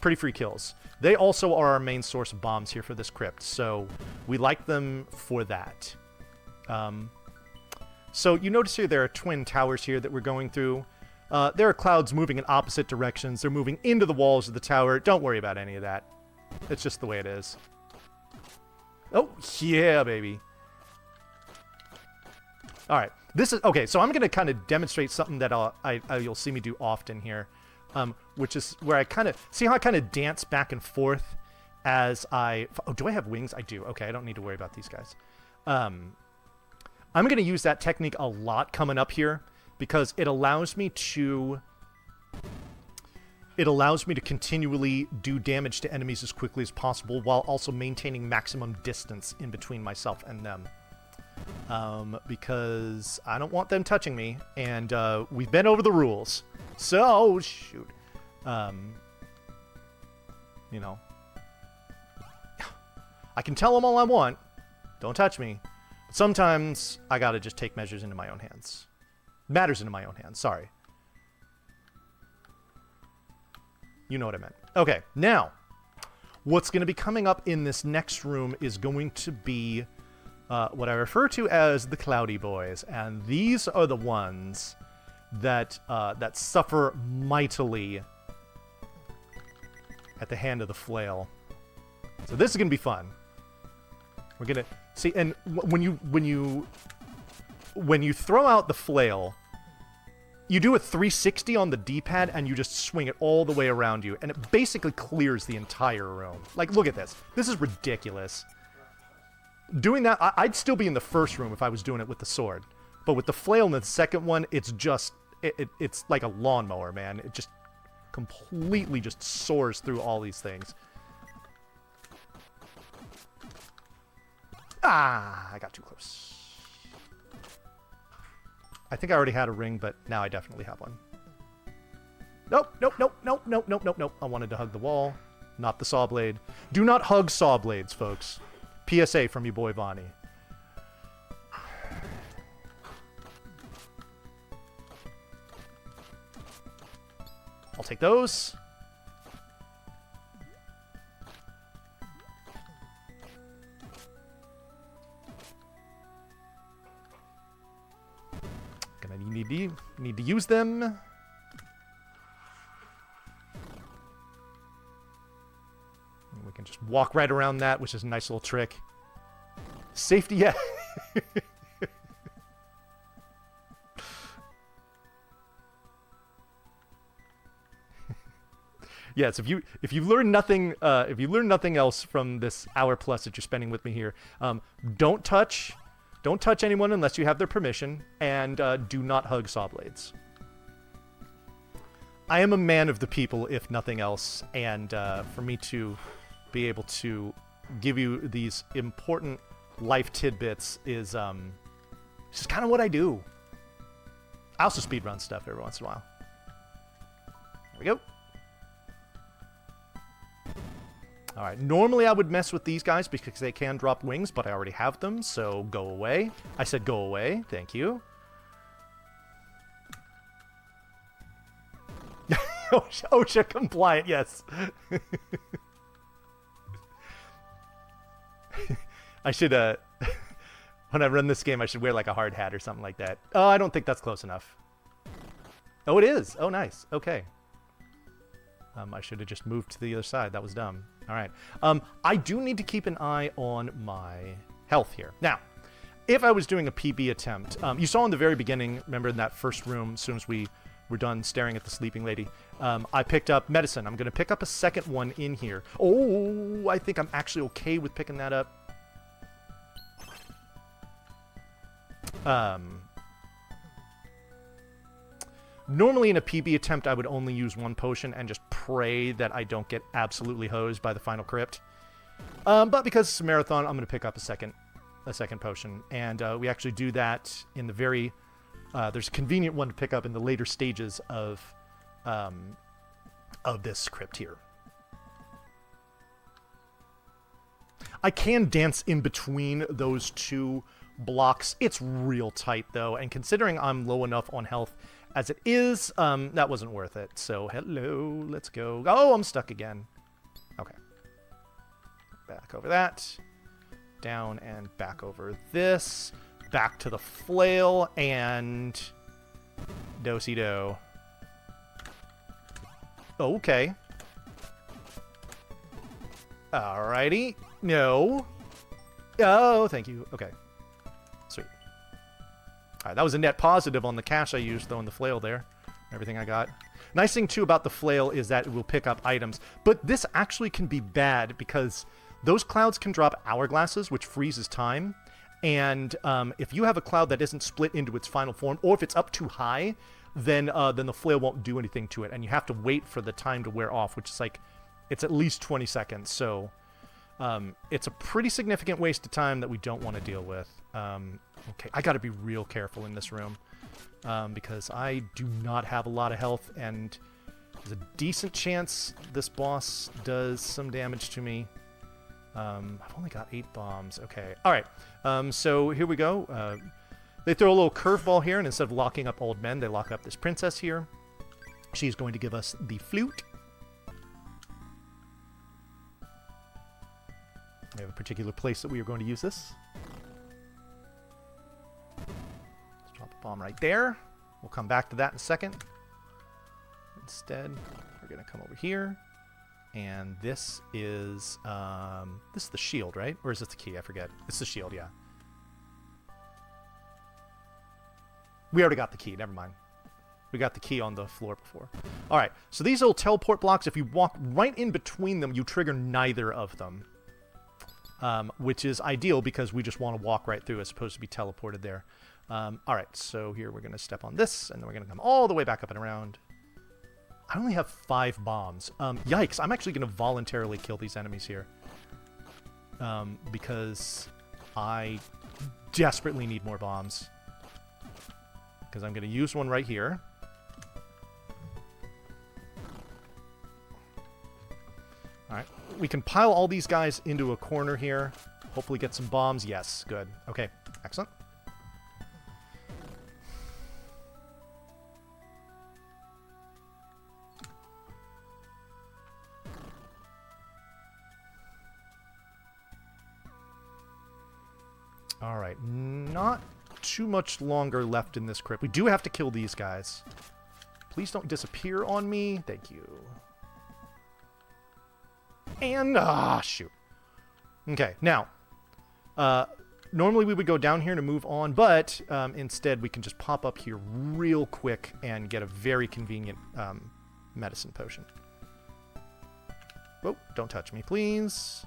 Pretty free kills. They also are our main source of bombs here for this crypt, so we like them for that. So you notice here there are twin towers here that we're going through. There are clouds moving in opposite directions. They're moving into the walls of the tower. Don't worry about any of that. It's just the way it is. Oh, yeah, baby. All right. This is... Okay, so I'm going to kind of demonstrate something that you'll see me do often here, which is where I kind of... See how I kind of dance back and forth as I... Oh, do I have wings? I do. Okay, I don't need to worry about these guys. I'm going to use that technique a lot coming up here because it allows me to... It allows me to continually do damage to enemies as quickly as possible while also maintaining maximum distance in between myself and them. Because I don't want them touching me, and we've been over the rules. So, shoot. You know. I can tell them all I want. Don't touch me. But sometimes I gotta just take measures into my own hands. Matters into my own hands, sorry. You know what I meant. Okay, now, what's going to be coming up in this next room is going to be what I refer to as the Cloudy Boys, and these are the ones that that suffer mightily at the hand of the flail. So this is going to be fun. We're going to see, and when you throw out the flail, you do a 360 on the D-pad, and you just swing it all the way around you, and it basically clears the entire room. Like, look at this. This is ridiculous. Doing that, I'd still be in the first room if I was doing it with the sword. But with the flail in the second one, it's just... It's like a lawnmower, man. It just completely just soars through all these things. Ah, I got too close. I think I already had a ring, but now I definitely have one. Nope, nope, nope, nope, nope, nope, nope, nope. I wanted to hug the wall, not the saw blade. Do not hug saw blades, folks. PSA from your boy Bonnie. I'll take those. Need to use them. We can just walk right around that, which is a nice little trick. Safety, yeah. Yes, if you learn nothing else from this hour plus that you're spending with me here, don't touch anyone unless you have their permission, and do not hug saw blades. I am a man of the people, if nothing else, and for me to be able to give you these important life tidbits is just kind of what I do. I also speedrun stuff every once in a while. There we go. Alright, normally I would mess with these guys because they can drop wings, but I already have them, so go away. I said go away, thank you. OSHA compliant, yes. I should, when I run this game, I should wear like a hard hat or something like that. Oh, I don't think that's close enough. Oh, it is. Oh, nice. Okay. I should have just moved to the other side. That was dumb. All right. I do need to keep an eye on my health here. Now, if I was doing a PB attempt, you saw in the very beginning, remember in that first room, as soon as we were done staring at the sleeping lady, I picked up medicine. I'm going to pick up a second one in here. Oh, I think I'm actually okay with picking that up. Normally in a PB attempt, I would only use one potion and just pray that I don't get absolutely hosed by the final crypt. But because it's a marathon, I'm going to pick up a second potion. And we actually do that in the very... there's a convenient one to pick up in the later stages of this crypt here. I can dance in between those two blocks. It's real tight, though. And considering I'm low enough on health As it is, that wasn't worth it. So hello, let's go. Oh, I'm stuck again. Okay. Back over that. Down and back over this. Back to the flail and do-si-do. Okay. Alrighty. No. Oh, thank you. Okay. Sweet. Alright, that was a net positive on the cash I used, though, in the flail there. Everything I got. Nice thing, too, about the flail is that it will pick up items. But this actually can be bad because those clouds can drop hourglasses, which freezes time. And if you have a cloud that isn't split into its final form, or if it's up too high, then the flail won't do anything to it. And you have to wait for the time to wear off, which is like, it's at least 20 seconds. So it's a pretty significant waste of time that we don't want to deal with. Okay, I got to be real careful in this room because I do not have a lot of health, and there's a decent chance this boss does some damage to me. I've only got 8 bombs. Okay, all right. So here we go. They throw a little curveball here, and instead of locking up old men, they lock up this princess here. She's going to give us the flute. We have a particular place that we are going to use this. Let's drop a bomb right there. We'll come back to that in a second. Instead, we're going to come over here. And this is the shield, right? Or is this the key? I forget. It's the shield, yeah. We already got the key. Never mind. We got the key on the floor before. All right. So these little teleport blocks, if you walk right in between them, you trigger neither of them. Which is ideal because we just want to walk right through as opposed to be teleported there. All right. So here we're going to step on this, and then we're going to come all the way back up and around. I only have 5 bombs. Yikes. I'm actually going to voluntarily kill these enemies here. Because I desperately need more bombs. Because I'm going to use one right here. Alright. We can pile all these guys into a corner here. Hopefully get some bombs. Yes. Good. Okay. Excellent. Alright. Not too much longer left in this crypt. We do have to kill these guys. Please don't disappear on me. Thank you. And, shoot. Okay, now, normally we would go down here to move on, but instead we can just pop up here real quick and get a very convenient medicine potion. Oh, don't touch me, please.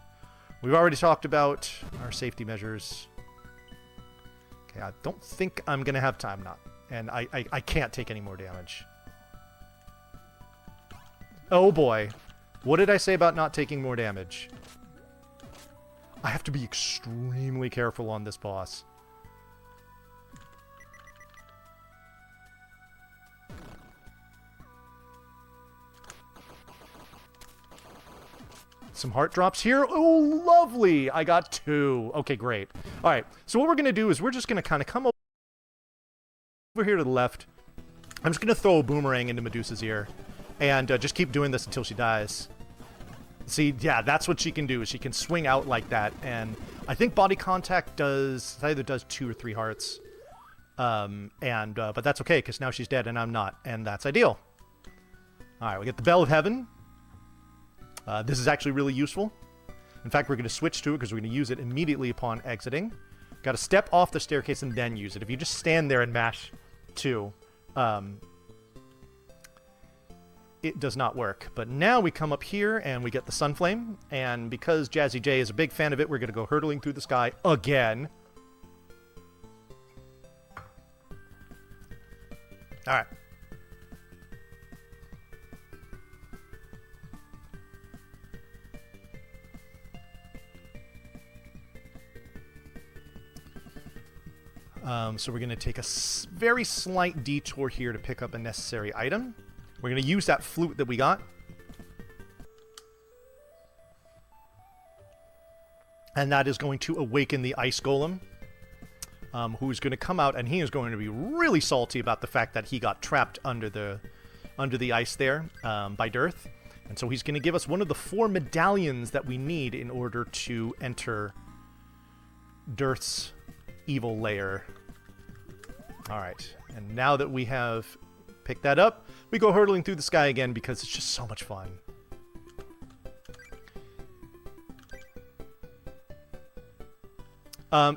We've already talked about our safety measures. Okay, I don't think I'm going to have time now, and I can't take any more damage. Oh boy. What did I say about not taking more damage? I have to be extremely careful on this boss. Some heart drops here. Oh, lovely! I got 2. Okay, great. All right, so what we're going to do is we're just going to kind of come over here to the left. I'm just going to throw a boomerang into Medusa's ear. And just keep doing this until she dies. See, yeah, that's what she can do. Is she can swing out like that. And I think body contact either does 2 or 3 hearts. But that's okay, because now she's dead and I'm not. And that's ideal. Alright, we get the Bell of Heaven. This is actually really useful. In fact, we're going to switch to it because we're going to use it immediately upon exiting. Got to step off the staircase and then use it. If you just stand there and mash 2, it does not work. But now we come up here and we get the Sunflame. And because Jazzy J is a big fan of it, we're going to go hurtling through the sky again. Alright. So we're going to take a very slight detour here to pick up a necessary item. We're going to use that flute that we got. And that is going to awaken the ice golem. who's going to come out, and he is going to be really salty about the fact that he got trapped under the ice there by Dearth. And so he's going to give us one of the 4 medallions that we need in order to enter Dearth's evil lair. Alright, and now that we have picked that up, we go hurtling through the sky again because it's just so much fun.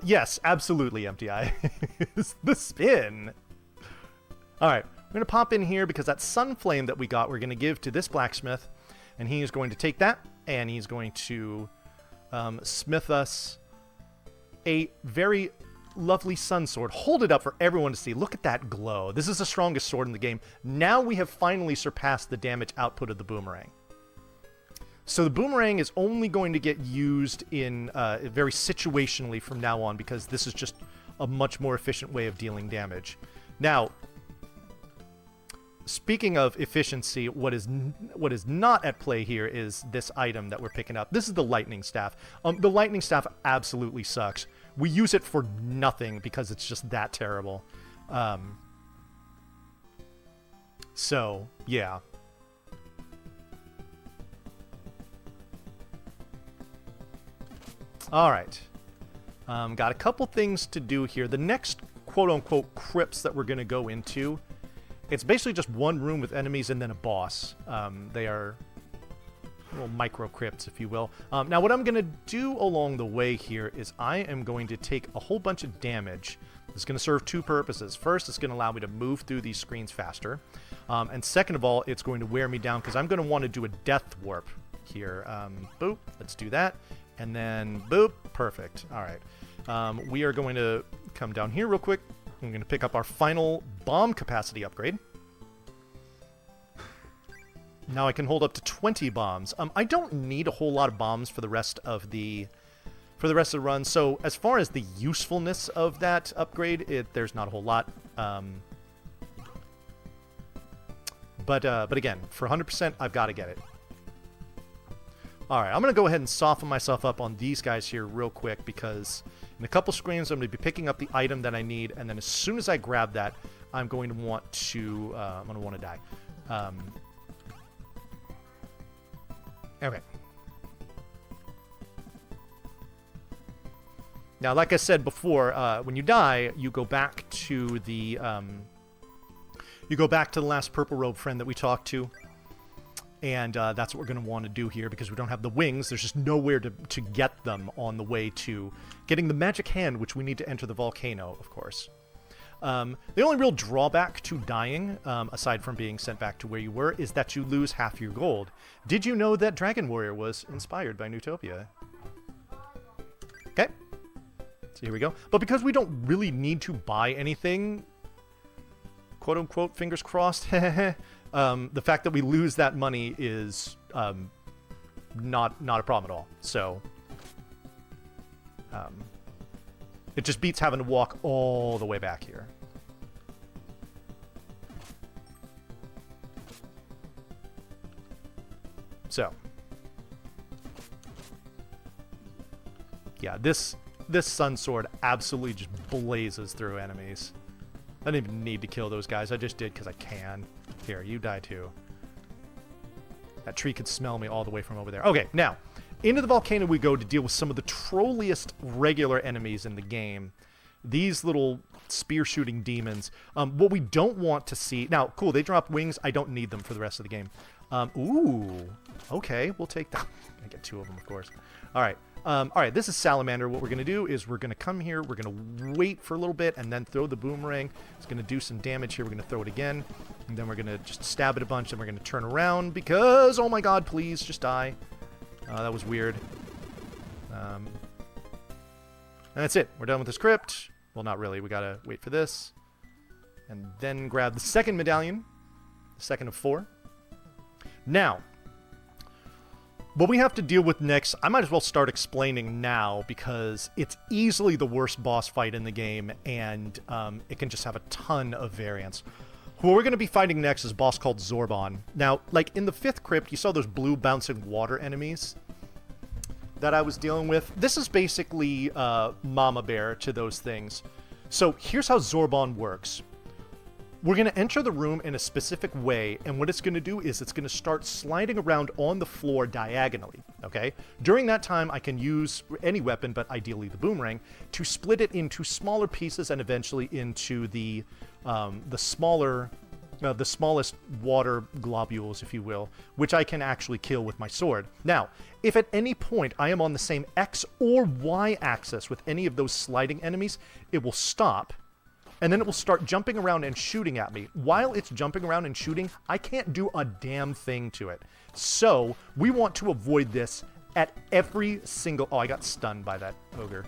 Yes, absolutely, MTI. The spin! Alright, we're going to pop in here because that sun flame that we got, we're going to give to this blacksmith. And he is going to take that, and he's going to smith us a very lovely sun sword. Hold it up for everyone to see. Look at that glow. This is the strongest sword in the game. Now we have finally surpassed the damage output of the boomerang. So the boomerang is only going to get used in very situationally from now on, because this is just a much more efficient way of dealing damage. Now, speaking of efficiency, what is not at play here is this item that we're picking up. This is the lightning staff. The lightning staff absolutely sucks. We use it for nothing because it's just that terrible. So, yeah. Alright. Got a couple things to do here. The next quote-unquote crypts that we're going to go into, it's basically just one room with enemies and then a boss. They are little micro crypts, if you will. Now, what I'm going to do along the way here is I am going to take a whole bunch of damage. It's going to serve 2 purposes. First, it's going to allow me to move through these screens faster. And second of all, it's going to wear me down because I'm going to want to do a death warp here. Boop. Let's do that. And then, boop. Perfect. All right. We are going to come down here real quick. I'm going to pick up our final bomb capacity upgrade. Now I can hold up to 20 bombs. I don't need a whole lot of bombs for the rest of the run. So as far as the usefulness of that upgrade, there's not a whole lot. But again, for 100%, I've got to get it. All right, I'm going to go ahead and soften myself up on these guys here real quick because in a couple screens, I'm going to be picking up the item that I need, and then as soon as I grab that, I'm going to want to die. Okay. Now, like I said before, when you die, you go back to the last purple robe friend that we talked to. And that's what we're going to want to do here because we don't have the wings. There's just nowhere to get them on the way to getting the magic hand, which we need to enter the volcano, of course. The only real drawback to dying, aside from being sent back to where you were, is that you lose half your gold. Did you know that Dragon Warrior was inspired by Neutopia? Okay. So here we go. But because we don't really need to buy anything, quote-unquote, fingers crossed, the fact that we lose that money is not a problem at all. So it just beats having to walk all the way back here. So yeah, this sun sword absolutely just blazes through enemies. I didn't even need to kill those guys. I just did because I can. Here, you die too. That tree could smell me all the way from over there. Okay, now, into the volcano we go to deal with some of the trolliest regular enemies in the game. These little spear-shooting demons. What we don't want to see... Now, cool, they drop wings. I don't need them for the rest of the game. Ooh. Okay, we'll take that. I get 2 of them, of course. All right. All right, this is Salamander. What we're going to do is we're going to come here, we're going to wait for a little bit, and then throw the boomerang. It's going to do some damage here. We're going to throw it again, and then we're going to just stab it a bunch, and we're going to turn around because, oh my god, please, just die. That was weird. And that's it. We're done with this crypt. Well, not really. We got to wait for this. And then grab the second medallion, the second of 4. Now, what we have to deal with next, I might as well start explaining now because it's easily the worst boss fight in the game, and it can just have a ton of variants. What we're going to be fighting next is a boss called Zorbon. Now, like in the 5th crypt, you saw those blue bouncing water enemies that I was dealing with. This is basically Mama Bear to those things. So here's how Zorban works. We're going to enter the room in a specific way, and what it's going to do is it's going to start sliding around on the floor diagonally, okay? During that time, I can use any weapon, but ideally the boomerang, to split it into smaller pieces and eventually into the smallest water globules, if you will, which I can actually kill with my sword. Now, if at any point I am on the same X or Y axis with any of those sliding enemies, it will stop, and then it will start jumping around and shooting at me. While it's jumping around and shooting, I can't do a damn thing to it. So, we want to avoid this at every single... Oh, I got stunned by that ogre.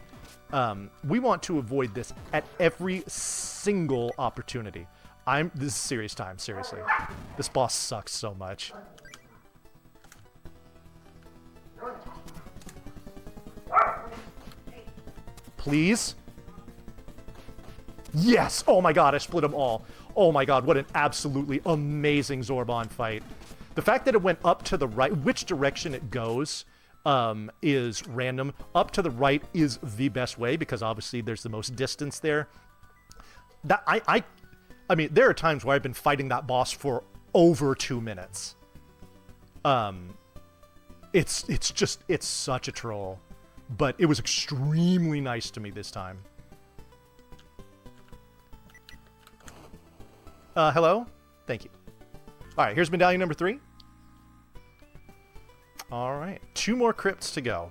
We want to avoid this at every single opportunity. This is serious time, seriously. This boss sucks so much. Please? Yes! Oh my god, I split them all. Oh my god, what an absolutely amazing Zorban fight. The fact that it went up to the right, which direction it goes is random. Up to the right is the best way because obviously there's the most distance there. That I mean, there are times where I've been fighting that boss for over 2 minutes. It's such a troll. But it was extremely nice to me this time. Hello? Thank you. Alright, here's medallion number 3. Alright, 2 more crypts to go.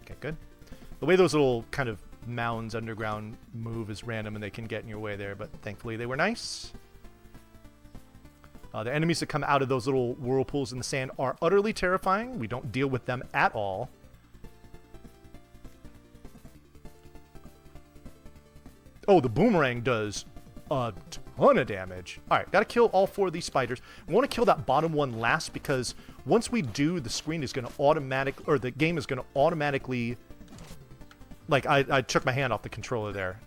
Okay, good. The way those little kind of mounds underground move is random and they can get in your way there, but thankfully they were nice. The enemies that come out of those little whirlpools in the sand are utterly terrifying. We don't deal with them at all. Oh, the boomerang does a ton of damage. Alright, gotta kill all 4 of these spiders. We want to kill that bottom one last because once we do, the screen is going to the game is going to automatically... Like, I took my hand off the controller there,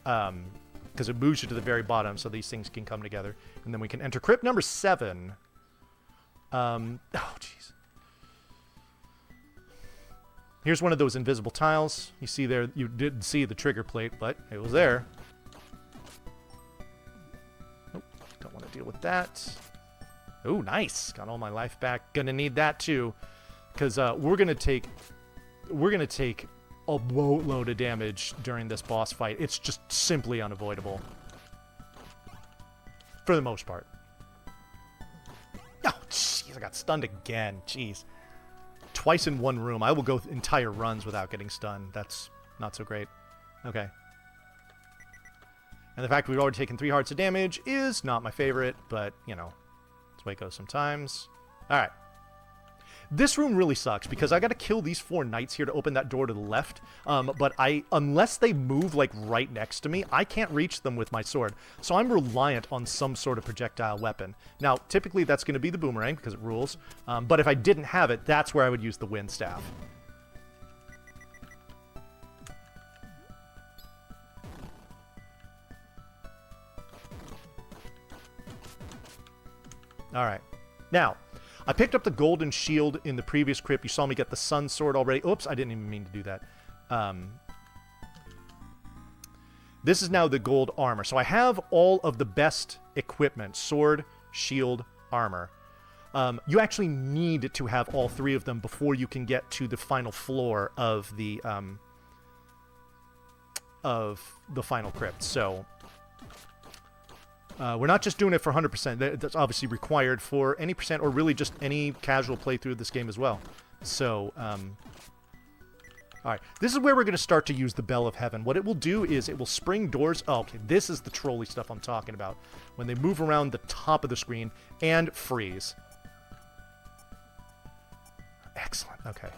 because it moves you to the very bottom, so these things can come together. And then we can enter crypt number 7. Oh, jeez. Here's one of those invisible tiles. You see there, you didn't see the trigger plate, but it was there. Nope, don't want to deal with that. Oh, nice. Got all my life back. Gonna need that, too, because we're gonna take a boatload of damage during this boss fight. It's just simply unavoidable. For the most part. Oh, jeez, I got stunned again. Jeez. Twice in one room. I will go entire runs without getting stunned. That's not so great. Okay. And the fact we've already taken 3 hearts of damage is not my favorite, but, you know, that's the way it goes sometimes. Alright. This room really sucks because I gotta kill these 4 knights here to open that door to the left. But unless they move like right next to me, I can't reach them with my sword. So I'm reliant on some sort of projectile weapon. Now, typically that's gonna be the boomerang because it rules. But if I didn't have it, that's where I would use the wind staff. Alright. Now, I picked up the golden shield in the previous crypt. You saw me get the sun sword already. Oops, I didn't even mean to do that. This is now the gold armor. So I have all of the best equipment. Sword, shield, armor. You actually need to have all 3 of them before you can get to the final floor of the final crypt. So... we're not just doing it for 100%. That's obviously required for any percent or really just any casual playthrough of this game as well. So, alright. This is where we're going to start to use the Bell of Heaven. What it will do is it will spring doors... Oh, okay. This is the trolley stuff I'm talking about. When they move around the top of the screen and freeze. Excellent. Okay.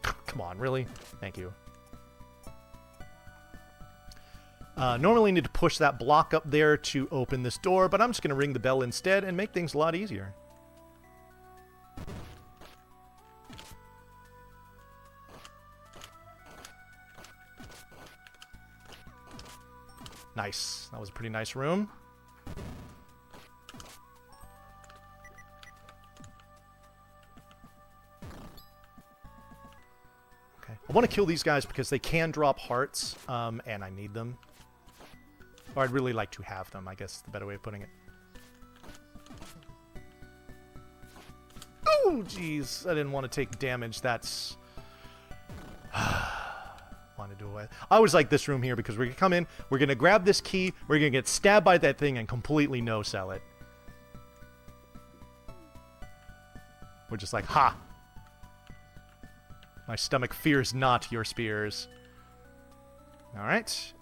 Come on, really? Thank you. Normally need to push that block up there to open this door, but I'm just going to ring the bell instead and make things a lot easier. Nice. That was a pretty nice room. Okay. I want to kill these guys because they can drop hearts, and I need them. Or I'd really like to have them, I guess is the better way of putting it. Oh, jeez. I didn't want to take damage. That's... want to do away. I always like this room here because we're going to come in, we're going to grab this key, we're going to get stabbed by that thing and completely no-sell it. We're just like, ha! My stomach fears not your spears. Alright.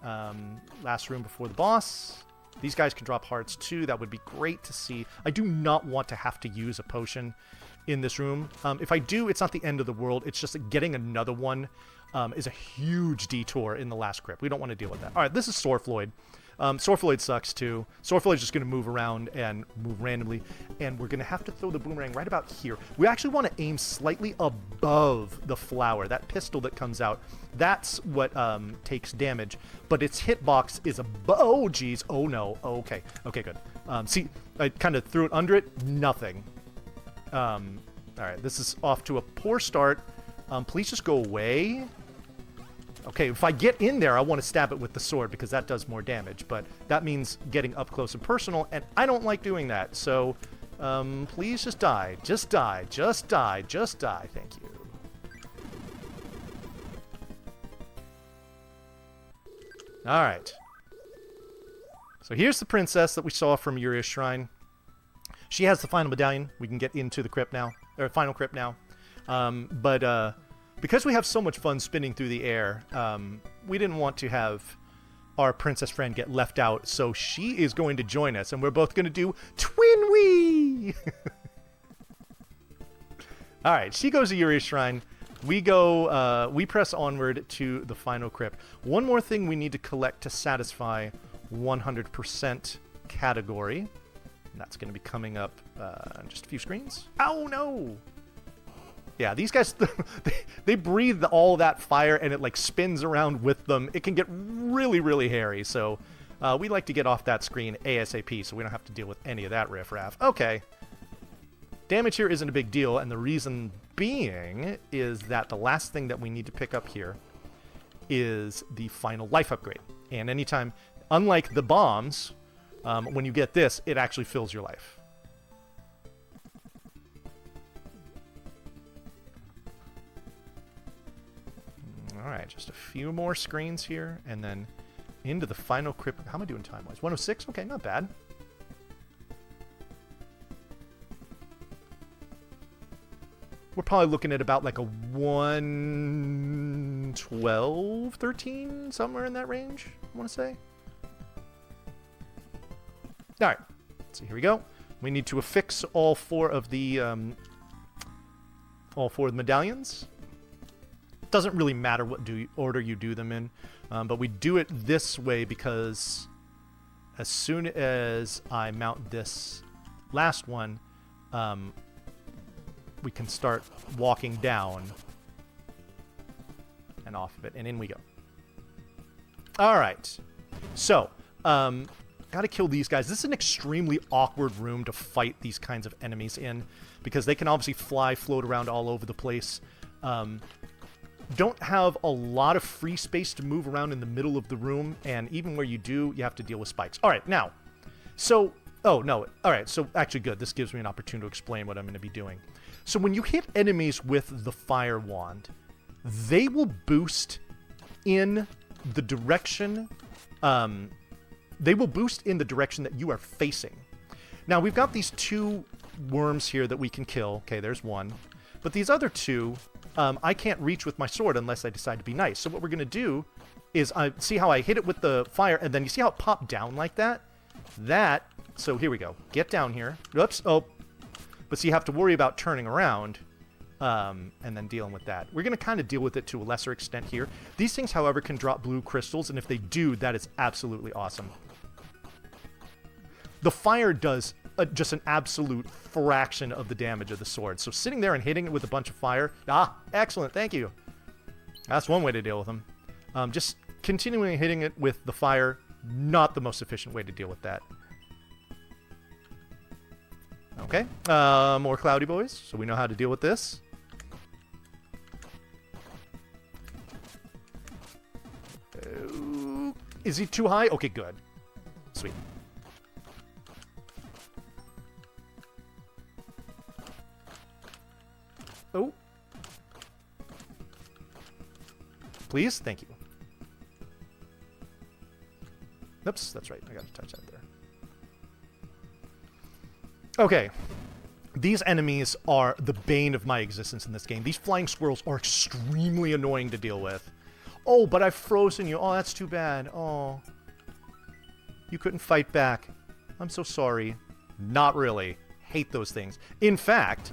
Last room before the boss. These guys can drop hearts too. That would be great to see. I do not want to have to use a potion in this room. If I do, it's not the end of the world. It's just that getting another one is a huge detour in the last crypt. We don't want to deal with that. Alright, this is Sorfloyd. Sorfloyd sucks too. Sorfloyd's just going to move around and move randomly. And we're going to have to throw the boomerang right about here. We actually want to aim slightly above the flower. That pistol that comes out, that's what takes damage. But its hitbox is above... Oh, geez. Oh, no. Oh, okay. Okay, good. See, I kind of threw it under it. Nothing. Alright, this is off to a poor start. Please just go away. Okay, if I get in there, I want to stab it with the sword because that does more damage. But that means getting up close and personal, and I don't like doing that. So, please just die. Just die. Just die. Just die. Thank you. Alright. So here's the princess that we saw from Uria's Shrine. She has the final medallion. We can get into the crypt now. Or final crypt now. Because we have so much fun spinning through the air, we didn't want to have our princess friend get left out, so she is going to join us, and we're both going to do Twin Wee! Alright, she goes to Uria's Shrine. We go, we press onward to the final crypt. One more thing we need to collect to satisfy 100% category. And that's going to be coming up in just a few screens. Oh, no! Yeah, these guys, they breathe all that fire and it like spins around with them. It can get really, really hairy. So we like to get off that screen ASAP so we don't have to deal with any of that riffraff. Okay. Damage here isn't a big deal. And the reason being is that the last thing that we need to pick up here is the final life upgrade. And anytime, unlike the bombs, when you get this, it actually fills your life. Alright, just a few more screens here, and then into the final crypt. How am I doing time-wise? 106? Okay, not bad. We're probably looking at about like a 112, 13, somewhere in that range, I want to say. Alright, so here we go. We need to affix all four of the medallions. Doesn't really matter what order you do them in, but we do it this way because as soon as I mount this last one, we can start walking down and off of it, and in we go. Alright, so gotta kill these guys. This is an extremely awkward room to fight these kinds of enemies in because they can obviously fly, float around all over the place. Don't have a lot of free space to move around in the middle of the room, and even where you do, you have to deal with spikes. Alright, now, so, oh, no, alright, so actually good, this gives me an opportunity to explain what I'm going to be doing. So when you hit enemies with the fire wand, they will boost in the direction, that you are facing. Now, we've got these two worms here that we can kill. Okay, there's one. But these other two... I can't reach with my sword unless I decide to be nice. So what we're going to do is, see how I hit it with the fire, and then you see how it popped down like that? So here we go. Get down here. Oops. Oh. But so you have to worry about turning around, and then dealing with that. We're going to kind of deal with it to a lesser extent here. These things, however, can drop blue crystals, and if they do, that is absolutely awesome. The fire does just an absolute fraction of the damage of the sword. So sitting there and hitting it with a bunch of fire, excellent, thank you. That's one way to deal with them. Just continuing hitting it with the fire not the most efficient way to deal with that. Okay, more cloudy boys, so we know how to deal with this. Is he too high? Okay, good. Sweet. Oh. Please? Thank you. Oops, that's right. I gotta touch that there. Okay. These enemies are the bane of my existence in this game. These flying squirrels are extremely annoying to deal with. Oh, but I've frozen you. Oh, that's too bad. Oh. You couldn't fight back. I'm so sorry. Not really. Hate those things. In fact,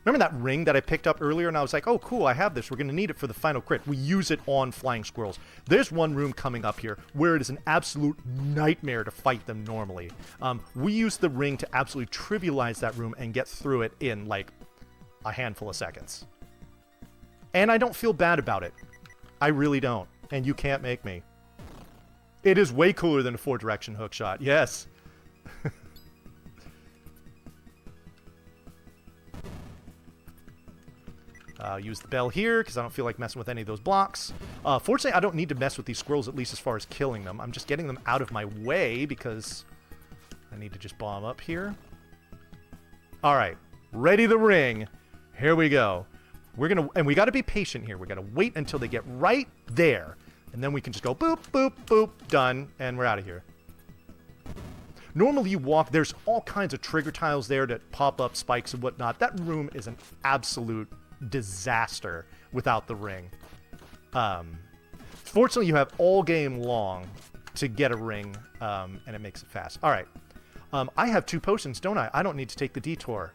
remember that ring that I picked up earlier and I was like, oh, cool, I have this. We're going to need it for the final crit. We use it on flying squirrels. There's one room coming up here where it is an absolute nightmare to fight them normally. We use the ring to absolutely trivialize that room and get through it in, like, a handful of seconds. And I don't feel bad about it. I really don't. And you can't make me. It is way cooler than a 4-direction hookshot. Yes. Use the bell here, because I don't feel like messing with any of those blocks. Fortunately, I don't need to mess with these squirrels, at least as far as killing them. I'm just getting them out of my way, because I need to just bomb up here. Alright. Ready the ring. Here we go. And we got to be patient here. We got to wait until they get right there. And then we can just go boop, boop, boop, done, and we're out of here. Normally you walk, there's all kinds of trigger tiles there that pop up spikes and whatnot. That room is an absolute disaster without the ring. Fortunately, you have all game long to get a ring, and it makes it fast. All right. I have 2 potions, don't I? I don't need to take the detour.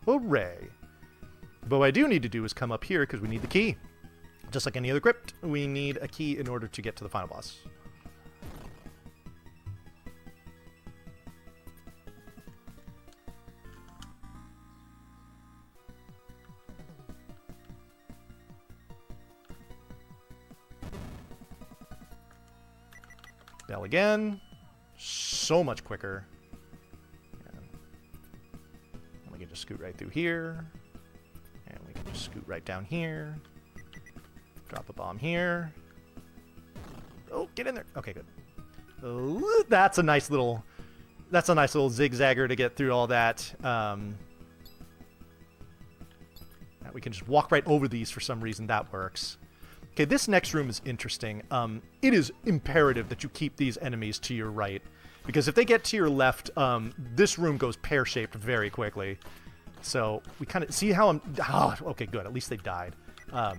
Hooray. But what I do need to do is come up here because we need the key. Just like any other crypt, we need a key in order to get to the final boss. Bell again. So much quicker. And we can just scoot right through here. And we can just scoot right down here. Drop a bomb here. Oh, get in there. Okay, good. That's a nice little zigzagger to get through all that. We can just walk right over these for some reason. That works. Okay, this next room is interesting. It is imperative that you keep these enemies to your right, because if they get to your left, this room goes pear-shaped very quickly. So we kind of see how I'm... Oh, okay, good. At least they died. So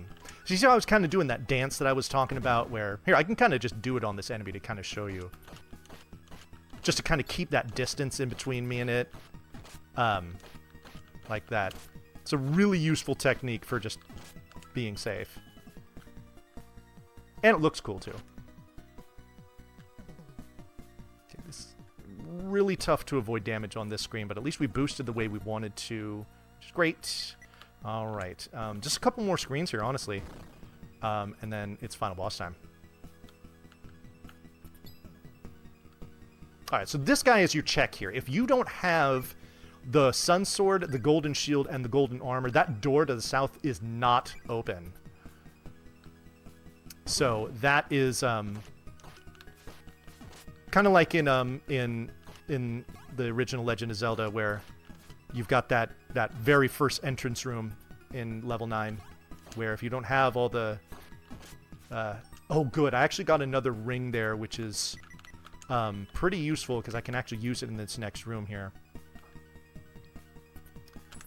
you see how I was kind of doing that dance that I was talking about where... Here, I can kind of just do it on this enemy to kind of show you. Just to kind of keep that distance in between me and it. Like that. It's a really useful technique for just being safe. And it looks cool, too. Okay, this is really tough to avoid damage on this screen, but at least we boosted the way we wanted to, which is great. All right. Just a couple more screens here, honestly. And then it's final boss time. All right, so this guy is your check here. If you don't have the Sun Sword, the Golden Shield, and the Golden Armor, that door to the south is not open. So that is kind of like in the original Legend of Zelda, where you've got that very first entrance room in level 9, where if you don't have all the oh good, I actually got another ring there, which is pretty useful because I can actually use it in this next room here.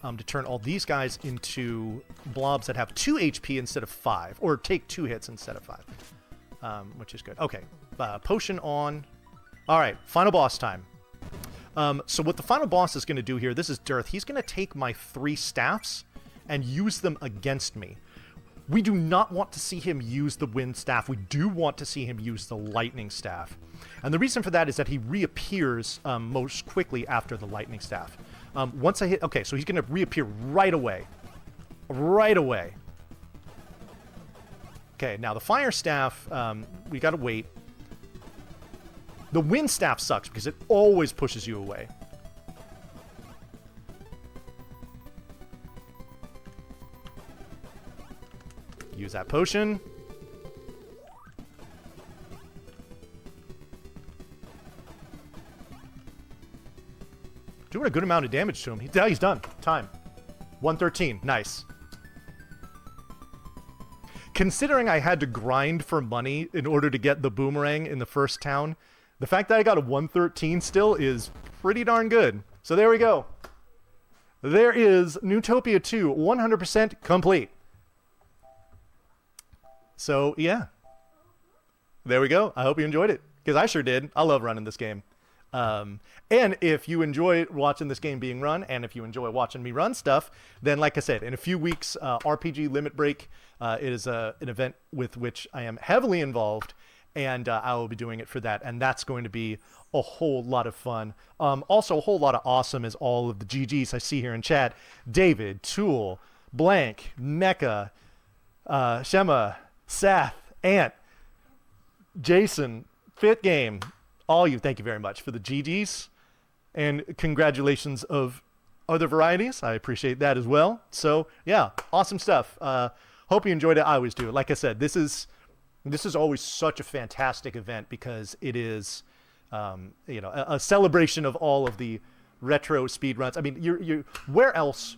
To turn all these guys into blobs that have 2 HP instead of 5, or take 2 hits instead of 5, which is good. Okay, potion on. All right, final boss time. So what the final boss is going to do here, this is Dearth. He's going to take my 3 staffs and use them against me. We do not want to see him use the wind staff. We do want to see him use the lightning staff. And the reason for that is that he reappears most quickly after the lightning staff. Once I hit... Okay, so he's going to reappear right away. Right away. Okay, now the fire staff, we got to wait. The wind staff sucks because it always pushes you away. Use that potion. Doing a good amount of damage to him. He's done. Time. 113. Nice. Considering I had to grind for money in order to get the boomerang in the first town, the fact that I got a 113 still is pretty darn good. So there we go. There is Neutopia 2 100% complete. So, yeah. There we go. I hope you enjoyed it, because I sure did. I love running this game. And if you enjoy watching this game being run, and if you enjoy watching me run stuff, then like I said, in a few weeks, RPG Limit Break is an event with which I am heavily involved, and I will be doing it for that, and that's going to be a whole lot of fun. Also, a whole lot of awesome is all of the GGs I see here in chat. David, Tool, Blank, Mecha, Shema, Seth, Ant, Jason, Fit Game, all you, thank you very much for the GGs, and congratulations of other varieties. I appreciate that as well. So yeah, awesome stuff. Hope you enjoyed it. I always do. Like I said, this is always such a fantastic event because it is, you know, a celebration of all of the retro speedruns. I mean, you where else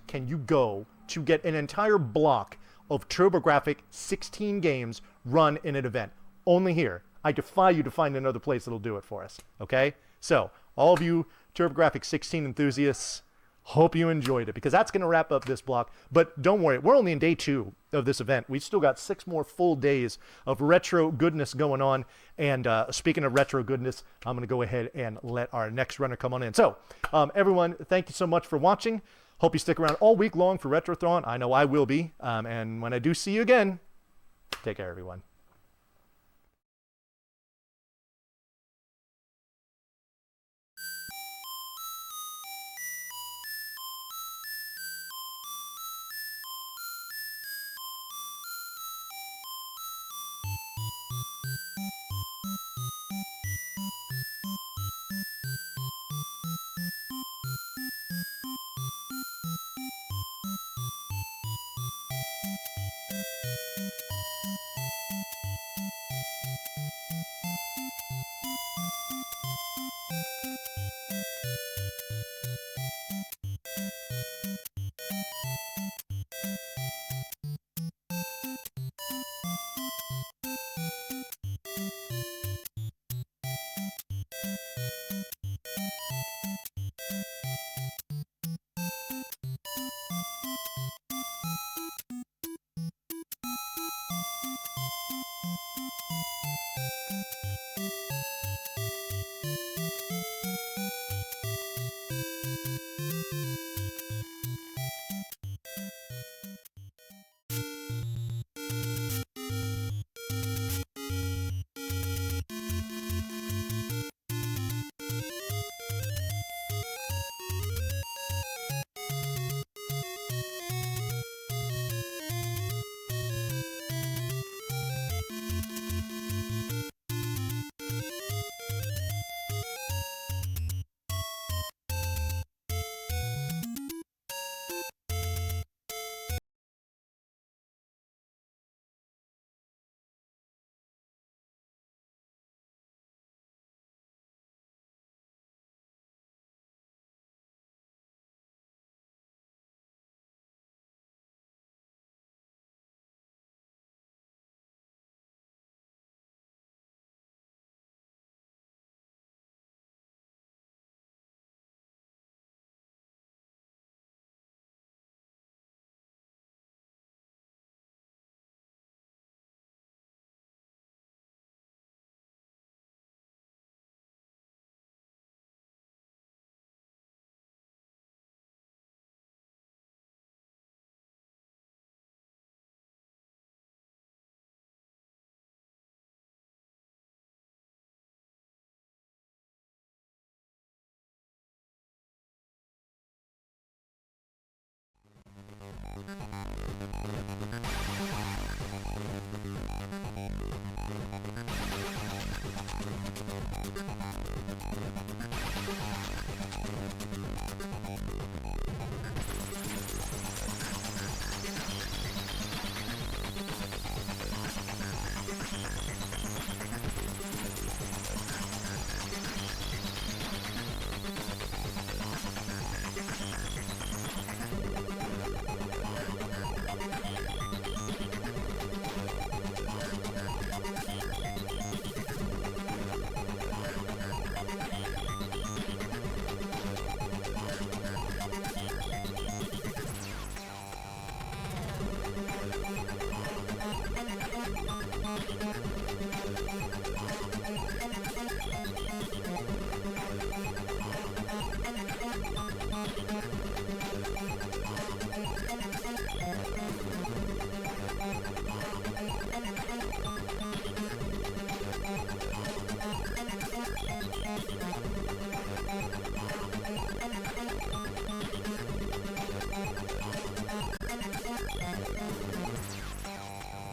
can you go to get an entire block of TurboGrafx 16 games run in an event? Only here. I defy you to find another place that'll do it for us, okay? So, all of you TurboGrafx 16 enthusiasts, hope you enjoyed it, because that's going to wrap up this block. But don't worry, we're only in day 2 of this event. We've still got 6 more full days of retro goodness going on. And speaking of retro goodness, I'm going to go ahead and let our next runner come on in. So, everyone, thank you so much for watching. Hope you stick around all week long for Retrothon. I know I will be. And when I do see you again, take care, everyone.